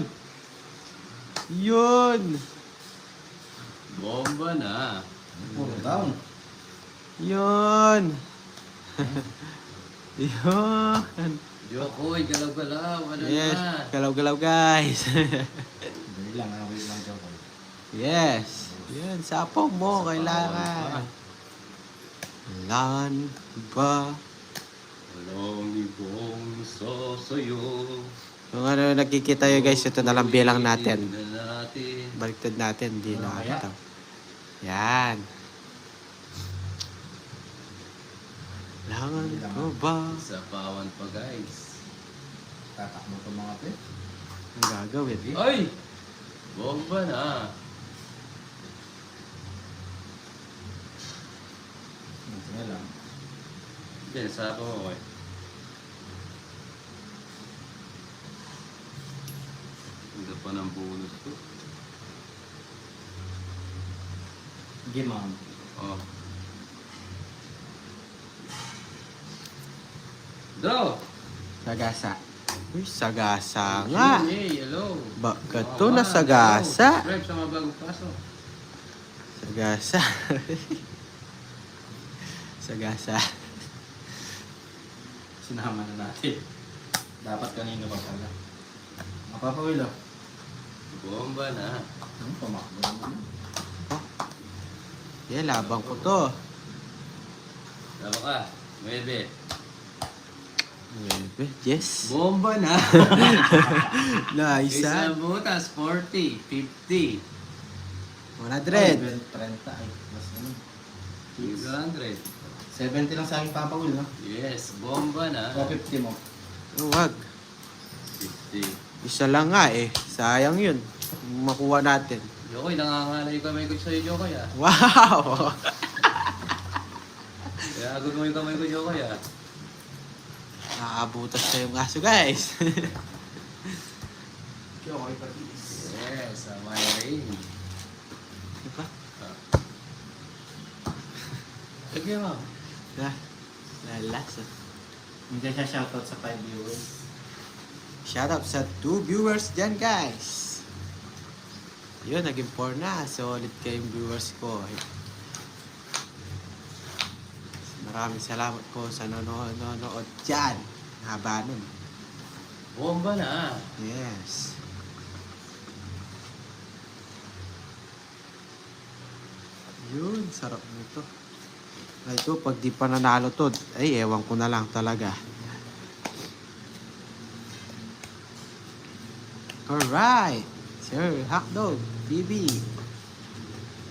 [SPEAKER 1] Yun!
[SPEAKER 3] Bomba na.
[SPEAKER 2] Puro down.
[SPEAKER 1] Yun! Yun!
[SPEAKER 3] Jokoy, galaw-galaw. Ano
[SPEAKER 1] Yes,
[SPEAKER 3] na?
[SPEAKER 1] galaw-galaw guys.
[SPEAKER 2] Dali lang, wait lang Jokoy.
[SPEAKER 1] Yes. Yun, sapaw mo, kailangan. Kailangan ba?
[SPEAKER 3] Walang ibong sasayo.
[SPEAKER 1] Yung ano nakikita yun guys, ito na lang bilang natin.
[SPEAKER 3] Tingnan natin.
[SPEAKER 1] Baliktad natin, hindi
[SPEAKER 2] Ano
[SPEAKER 1] na
[SPEAKER 2] kaya?
[SPEAKER 1] ito. Yan. Kailangan ko ba?
[SPEAKER 3] Sa pawan pa, guys.
[SPEAKER 2] Tatakbo ko mga pe.
[SPEAKER 1] Ang gagawin?
[SPEAKER 3] Ay! Bomba na.
[SPEAKER 2] Sige lang.
[SPEAKER 3] Hindi, sa ako mo, okay. Ganda pa ng bonus ko.
[SPEAKER 2] Game on.
[SPEAKER 3] Oh. Draw!
[SPEAKER 1] Sagasa. Uy, sagasa nga.
[SPEAKER 3] Hey, hello.
[SPEAKER 1] Baka to na sagasa.
[SPEAKER 3] Subscribe sa mga bagong paso.
[SPEAKER 1] Sagasa. Sagasa.
[SPEAKER 2] Sinama na natin. Dapat kanina pa pala. Mapapawil oh.
[SPEAKER 3] Bomba na.
[SPEAKER 2] Tumakbo naman.
[SPEAKER 1] Yeah, labang ko to.
[SPEAKER 3] Tama ka. 9.
[SPEAKER 1] Yes.
[SPEAKER 3] Bomba na.
[SPEAKER 1] Nice.
[SPEAKER 3] Isang butas. 40. 50.
[SPEAKER 1] 100.
[SPEAKER 2] 30 ay. Mas ano.
[SPEAKER 3] 200.
[SPEAKER 2] 70 lang sa aking papawil no?
[SPEAKER 3] Yes. Bomba na.
[SPEAKER 2] O 50 mo.
[SPEAKER 1] Huwag.
[SPEAKER 3] 50.
[SPEAKER 1] Isa lang nga eh. Sayang yun. Makuha natin.
[SPEAKER 3] Jokoy, nangangalay yung kamay ko sa'yo, Jokoy ah.
[SPEAKER 1] Wow!
[SPEAKER 3] Kaya agad mo yung kamay ko, Jokoy ah.
[SPEAKER 1] Nakakabutas na yung aso guys.
[SPEAKER 2] Okay, patis.
[SPEAKER 3] Yes, may range.
[SPEAKER 1] Diba?
[SPEAKER 3] Lagyan mo.
[SPEAKER 1] Lalas.
[SPEAKER 2] Hindi siya shoutout sa 5 viewers.
[SPEAKER 1] Shout out sa 2 viewers dyan guys. Yun, naging 4 na. Solid kayong viewers ko. Maraming salamat po sa nanonood dyan. Haba nun.
[SPEAKER 3] Bomba na.
[SPEAKER 1] Yes. Yun, sarap nito. Ay, ito, pag di pa nanalo to, ay, ewan ko na lang talaga. Alright. Sir, Hotdog TV.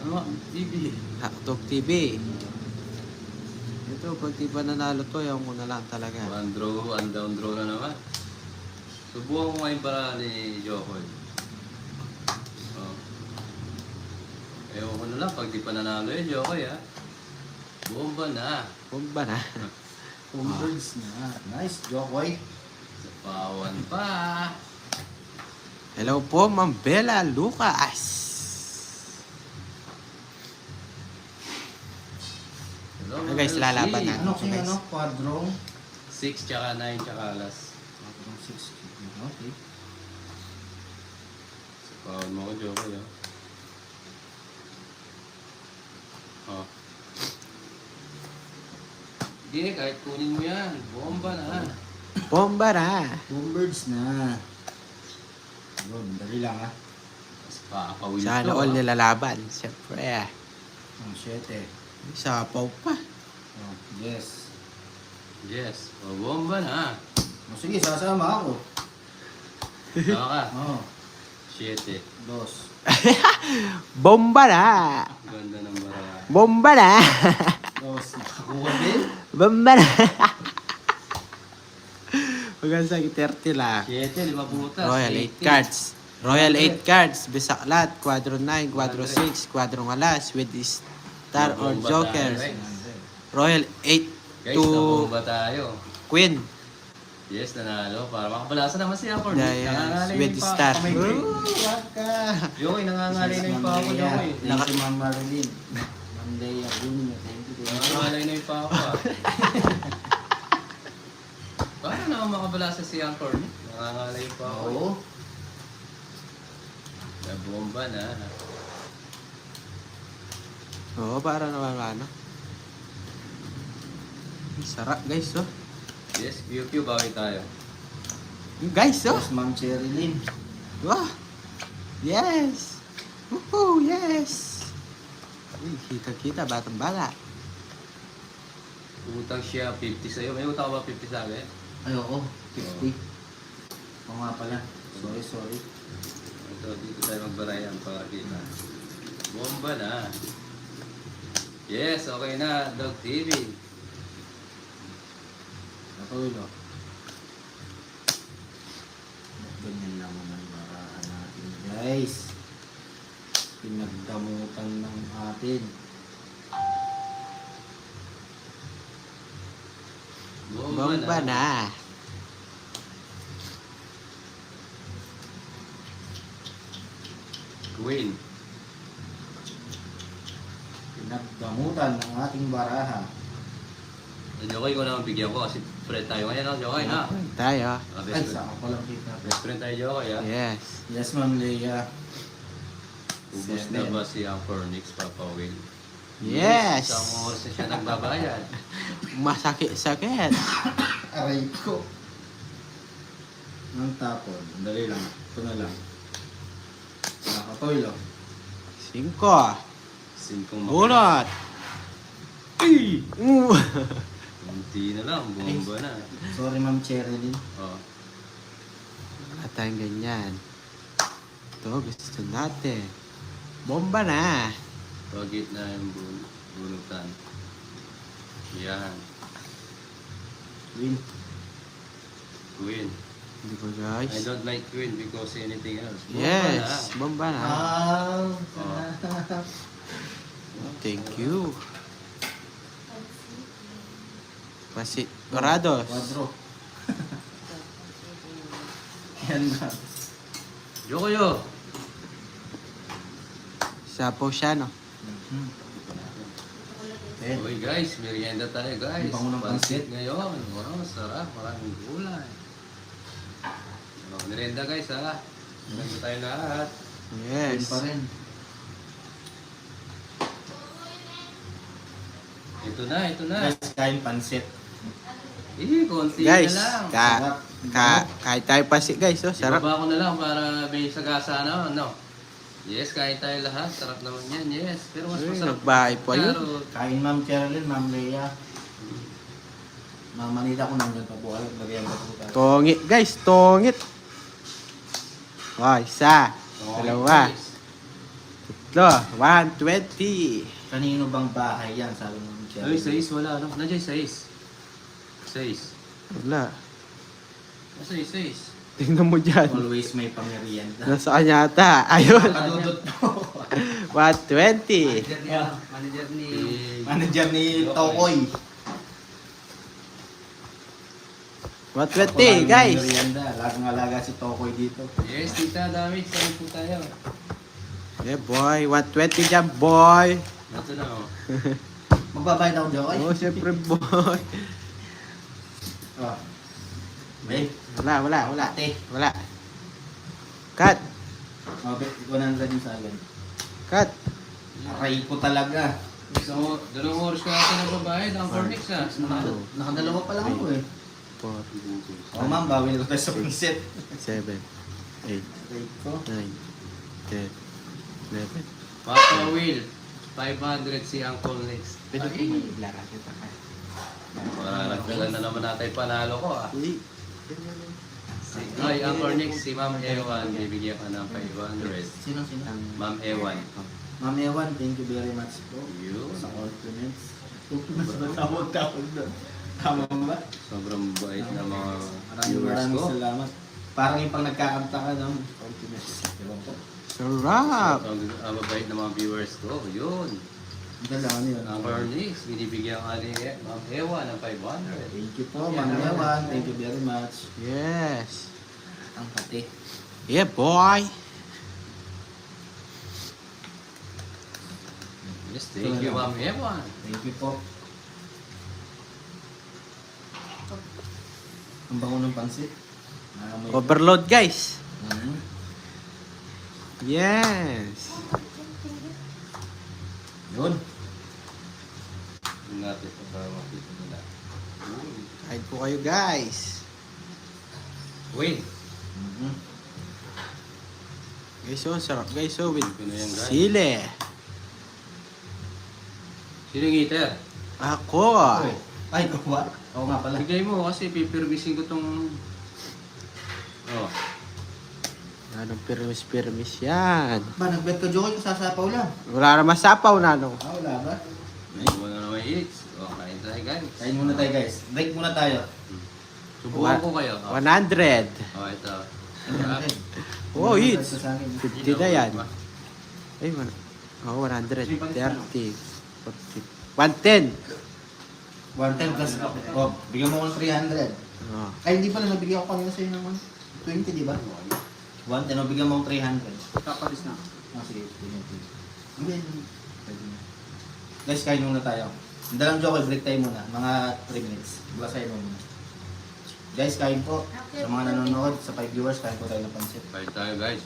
[SPEAKER 3] Ano? TV.
[SPEAKER 1] Hotdog TV. Ito, pag di pa nanalo to, ewan ko na lang talaga.
[SPEAKER 3] One draw, one down draw na naman. Subukan ko ngayon para ni Jokoy. Oh. Ewan ko na lang, pag di pa nanalo yun, Jokoy ah. Bomba na.
[SPEAKER 1] Bomba na.
[SPEAKER 2] Birds na. Nice, Jokoy.
[SPEAKER 3] Sa pawan pa.
[SPEAKER 1] Hello po, Ma'am Bella Lucas.
[SPEAKER 3] Hello,
[SPEAKER 1] Ah, guys, lalaban na.
[SPEAKER 2] Ano kaya ano? Quadrong?
[SPEAKER 3] 6 tsaka 9 tsaka alas.
[SPEAKER 2] Quadrong 6. Okay.
[SPEAKER 3] Sa pawan mo ko, Jokoy ah. Oh. Hindi, kahit kunin mo yan. Bomba na.
[SPEAKER 1] Bomba na.
[SPEAKER 2] Birds na. Yun, dali lang ha.
[SPEAKER 3] Mas pakakawin
[SPEAKER 1] Sana
[SPEAKER 3] to,
[SPEAKER 1] all
[SPEAKER 3] ah.
[SPEAKER 1] nilalaban. Siyempre ah.
[SPEAKER 2] Ang 7.
[SPEAKER 1] Sapaw pa.
[SPEAKER 2] Oh, yes.
[SPEAKER 3] Yes. O, bomba na.
[SPEAKER 2] Oh, sige, sasama ako.
[SPEAKER 3] Tama ka.
[SPEAKER 2] Oh,
[SPEAKER 3] 7.
[SPEAKER 2] 2.
[SPEAKER 1] Bomba na.
[SPEAKER 3] Ganda ng bara.
[SPEAKER 1] Bomba na.
[SPEAKER 2] 2. Makakuha din.
[SPEAKER 1] Bomba na. Hanggang sa 30 lang.
[SPEAKER 3] 7, 5 butas.
[SPEAKER 1] Royal 8 cards. Royal 8 cards. Bisaklat. Quadro 9. Quadro 6. Quadro alas. With star or
[SPEAKER 3] Bomba
[SPEAKER 1] jokers.
[SPEAKER 3] tayo, guys.
[SPEAKER 1] Royal 8
[SPEAKER 3] Guys,
[SPEAKER 1] to
[SPEAKER 3] nabomba tayo.
[SPEAKER 1] Queen.
[SPEAKER 3] Yes, nanalo. Para makabalasa naman siya ako.
[SPEAKER 1] Yes, with star. Wag ka.
[SPEAKER 3] Jokoy, nangangalay na yung pa ako, Jokoy.
[SPEAKER 2] Thank you, Ma'am Marilyn. Monday, Junior. Thank you.
[SPEAKER 3] Nangangalay na yung pa ako, ah. Paano naman makabalasa si Anchor? Nangangalay yung pa ako.
[SPEAKER 2] Oo.
[SPEAKER 3] Nabomba na.
[SPEAKER 1] Oo, para naman ano. Sarap guys, oh.
[SPEAKER 3] Yes, QQ, bawi tayo.
[SPEAKER 1] Yung guys, oh.
[SPEAKER 2] Yes, Ma'am Cherilyn.
[SPEAKER 1] Wow. Yes. Woohoo, yes. Uy, kita-kita, batang bala.
[SPEAKER 3] Utang siya 50 sa'yo. May utang ka ba 50 sa akin?
[SPEAKER 2] Ay, oo. 50. Oo nga pala. Sorry.
[SPEAKER 3] Ito, dito tayo magbarayan para kita. Bomba na. Yes, okay na. Dog TV.
[SPEAKER 2] Natulo. Ganyan naman ang barahan natin, guys. Pinagdamutan ng atin.
[SPEAKER 1] Bomba na.
[SPEAKER 3] Queen.
[SPEAKER 2] Pinagdamutan ng ating baraha.
[SPEAKER 3] Jokoy, ko naman bigyan ko kasi friend tayo ngayon, no? Jokoy, na.
[SPEAKER 1] Tayo.
[SPEAKER 3] Ah,
[SPEAKER 2] Ay,
[SPEAKER 3] best friend.
[SPEAKER 2] saka ko lang kita.
[SPEAKER 3] Best friend tayo, Jokoy, ha?
[SPEAKER 1] Yes.
[SPEAKER 2] Yes, Ma'am Leia.
[SPEAKER 3] Ubus na ba si Anchor Nix, Papa Will?
[SPEAKER 1] Yes.
[SPEAKER 3] Isang oras na siya nagbabayad.
[SPEAKER 1] Masakit-sakit.
[SPEAKER 2] Aray ko. Ang tapon. Dali lang. Ito na lang. Nakatoy lang.
[SPEAKER 1] 5.
[SPEAKER 3] Simpong
[SPEAKER 1] Bunot.
[SPEAKER 3] Kunti na lang, bomba na.
[SPEAKER 2] Sorry, Ma'am Cherilyn.
[SPEAKER 3] Oh.
[SPEAKER 1] Wala tayong ganyan. Ito, gusto natin. Bomba na.
[SPEAKER 3] Pagit na yung bunutan. Yan.
[SPEAKER 2] Win.
[SPEAKER 3] Queen.
[SPEAKER 1] Hindi ko
[SPEAKER 3] I
[SPEAKER 1] guys.
[SPEAKER 3] don't like Queen because anything else. Bomba
[SPEAKER 1] Yes. Bomba na.
[SPEAKER 2] Ah.
[SPEAKER 1] Thank you. Pasi. Dorados.
[SPEAKER 2] Quadro. Yan na.
[SPEAKER 3] Jokoyo!
[SPEAKER 1] Sapo siya, no?
[SPEAKER 2] Eh,
[SPEAKER 3] Okay guys, merienda tayo guys.
[SPEAKER 2] Ang bango ng pansit.
[SPEAKER 3] Ngayon. Wow, sarap. Maraming gulay. Merienda guys ha. Merienda tayo lahat.
[SPEAKER 2] yun
[SPEAKER 1] Yes.
[SPEAKER 2] pa rin.
[SPEAKER 3] Ito na, ito na.
[SPEAKER 2] Guys, kain pansit.
[SPEAKER 3] Konti
[SPEAKER 1] Guys,
[SPEAKER 3] na lang.
[SPEAKER 1] kahit tayo pasi guys, oh, sarap.
[SPEAKER 3] Ibaba ko na lang para may sagasa na, no? Yes, kain tayo lahat. Sarap naman yan, yes. Pero mas
[SPEAKER 1] Uy,
[SPEAKER 3] masarap.
[SPEAKER 1] nagbahay pa yun.
[SPEAKER 3] Carrot.
[SPEAKER 2] Kain Ma'am Cherilyn, Ma'am Leia. Ma'am Manila ko nandun pa po. Alam, lagyan pa po tayo.
[SPEAKER 1] Tongit guys, tongit. Oh, isa.
[SPEAKER 3] Okay,
[SPEAKER 1] Dalawa.
[SPEAKER 3] guys.
[SPEAKER 1] Tatlo. 120.
[SPEAKER 2] Kanino bang bahay yan? Sabi Ma'am
[SPEAKER 3] Ay,
[SPEAKER 2] Cherilyn.
[SPEAKER 3] 6 wala, no? Nandiyan 6. 6.
[SPEAKER 1] Wala.
[SPEAKER 3] Nasa 6.
[SPEAKER 1] Tingnan mo dyan.
[SPEAKER 2] Always may pamerienda.
[SPEAKER 1] Nasa kanya ata. Ayun.
[SPEAKER 2] Kadudot po.
[SPEAKER 1] 120.
[SPEAKER 4] Manager ni...
[SPEAKER 2] Manager ni Tokoy.
[SPEAKER 1] 120 guys.
[SPEAKER 2] Merienda. Lagang alaga si Tokoy dito.
[SPEAKER 3] Yes, tita, dami. Saan po tayo?
[SPEAKER 1] Yeah boy. 120 dyan boy.
[SPEAKER 3] Ito na, oh.
[SPEAKER 2] Magbabayad ako, Jokoy.
[SPEAKER 1] Oh, siyempre boy.
[SPEAKER 2] Oh. May.
[SPEAKER 1] Wala.
[SPEAKER 2] Ate.
[SPEAKER 1] Wala. Cut.
[SPEAKER 2] Oh, 100 yung sa akin.
[SPEAKER 1] Cut.
[SPEAKER 2] Aray ko talaga.
[SPEAKER 3] So, 2 oras ko natin nagbabayad. Ang Cornix, ha?
[SPEAKER 2] Nakadalawa pa lang ako eh.
[SPEAKER 1] 4,
[SPEAKER 2] Oh, ma'am, bawin ko tayo sa pansit.
[SPEAKER 1] 7, 8,
[SPEAKER 2] Aray ko.
[SPEAKER 1] 9, 10, 11.
[SPEAKER 3] Papa Will. 500 si Uncle Nix.
[SPEAKER 1] Pwede ko may ilara kita ka.
[SPEAKER 3] Mararagdagan na naman natin panalo ko, ah.
[SPEAKER 1] Uy.
[SPEAKER 3] Ay, Uncle Nix, si Ma'am Ewan. Bibigyan ka ng 500.
[SPEAKER 2] Sino?
[SPEAKER 3] Ma'am Ewan.
[SPEAKER 2] Ma'am Ewan, thank you very much po.
[SPEAKER 3] Yun.
[SPEAKER 2] Sa compliments. Compliments ba tawag doon? Tama ba?
[SPEAKER 3] Sobrang bait na mga viewers
[SPEAKER 2] Maraming
[SPEAKER 3] ko.
[SPEAKER 2] salamat. Parang yung pang nagkakanta ka ng compliments. Ewan ko.
[SPEAKER 1] Sarap.
[SPEAKER 3] Ang mabait na mga viewers ko. Yun.
[SPEAKER 2] Ang ganda ano yun.
[SPEAKER 3] Ang Cornix, binibigyan ka ni Ma'am Ewan ng 500.
[SPEAKER 2] Thank you po, Ma'am Ewan. Thank you very much.
[SPEAKER 1] Yes.
[SPEAKER 2] Ang pati.
[SPEAKER 1] Yeah boy.
[SPEAKER 3] Yes, thank you, Ma'am Ewan.
[SPEAKER 2] Thank you po. Ang bango ng pansit. Naamoy ko.
[SPEAKER 1] Overload guys.
[SPEAKER 2] Mhm.
[SPEAKER 1] Yes.
[SPEAKER 2] Yun.
[SPEAKER 3] Tingnan natin para makita nila. Uy.
[SPEAKER 1] Kain po kayo guys.
[SPEAKER 3] Win.
[SPEAKER 2] Mhm.
[SPEAKER 1] Guys oh, sarap guys oh. With
[SPEAKER 3] Ito na yan, guys.
[SPEAKER 1] sili.
[SPEAKER 3] Sino yung eater?
[SPEAKER 1] Ako.
[SPEAKER 2] Ay, kuha. Oo nga pala.
[SPEAKER 3] Bigay mo kasi pipirmisin ko tong... Oh.
[SPEAKER 1] Anong permis yan.
[SPEAKER 2] Ba, nag-bet ka, Jokoy, kung sasapaw lang.
[SPEAKER 1] Wala naman sapaw nanong.
[SPEAKER 2] Wala ba?
[SPEAKER 3] May mo na naman eats. Oh, kain tayo guys.
[SPEAKER 2] Kain muna tayo, guys. Break muna tayo.
[SPEAKER 3] Subukan ko kayo. Oh,
[SPEAKER 1] 100.
[SPEAKER 3] oh ito.
[SPEAKER 1] Oh, eats.
[SPEAKER 2] Sa akin.
[SPEAKER 1] 50 na yan. Ay, oh, 100. 30. 40. 110.
[SPEAKER 2] 110 plus, oh, bigyan mo ko ng 300.
[SPEAKER 1] Oh.
[SPEAKER 2] Ay, hindi pala, nabigyan ko kanina sa'yo ng 20, di ba? 110, oh, bigyan mo ko 300.
[SPEAKER 4] Kapalis na.
[SPEAKER 2] Ah, sige, 20. Hindi, pwede na. Guys, kain muna tayo. Hindi lang joke, break tayo muna. Mga 3 minutes. Basahin mo muna. Guys, kain po. Sa mga nanonood, sa 5 viewers, kain po tayo ng pansit.
[SPEAKER 3] Bye tayo guys.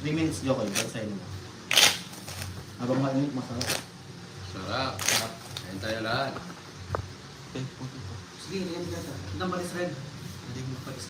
[SPEAKER 2] 3 minutes joke, basahin mo. Habang mainit, masarap.
[SPEAKER 3] Sarap.
[SPEAKER 2] Sarap.
[SPEAKER 3] Kain tayo lahat.
[SPEAKER 1] Okay, puto pa.
[SPEAKER 2] Sige, yan ka. Itang balis red.
[SPEAKER 1] Hindi mo pa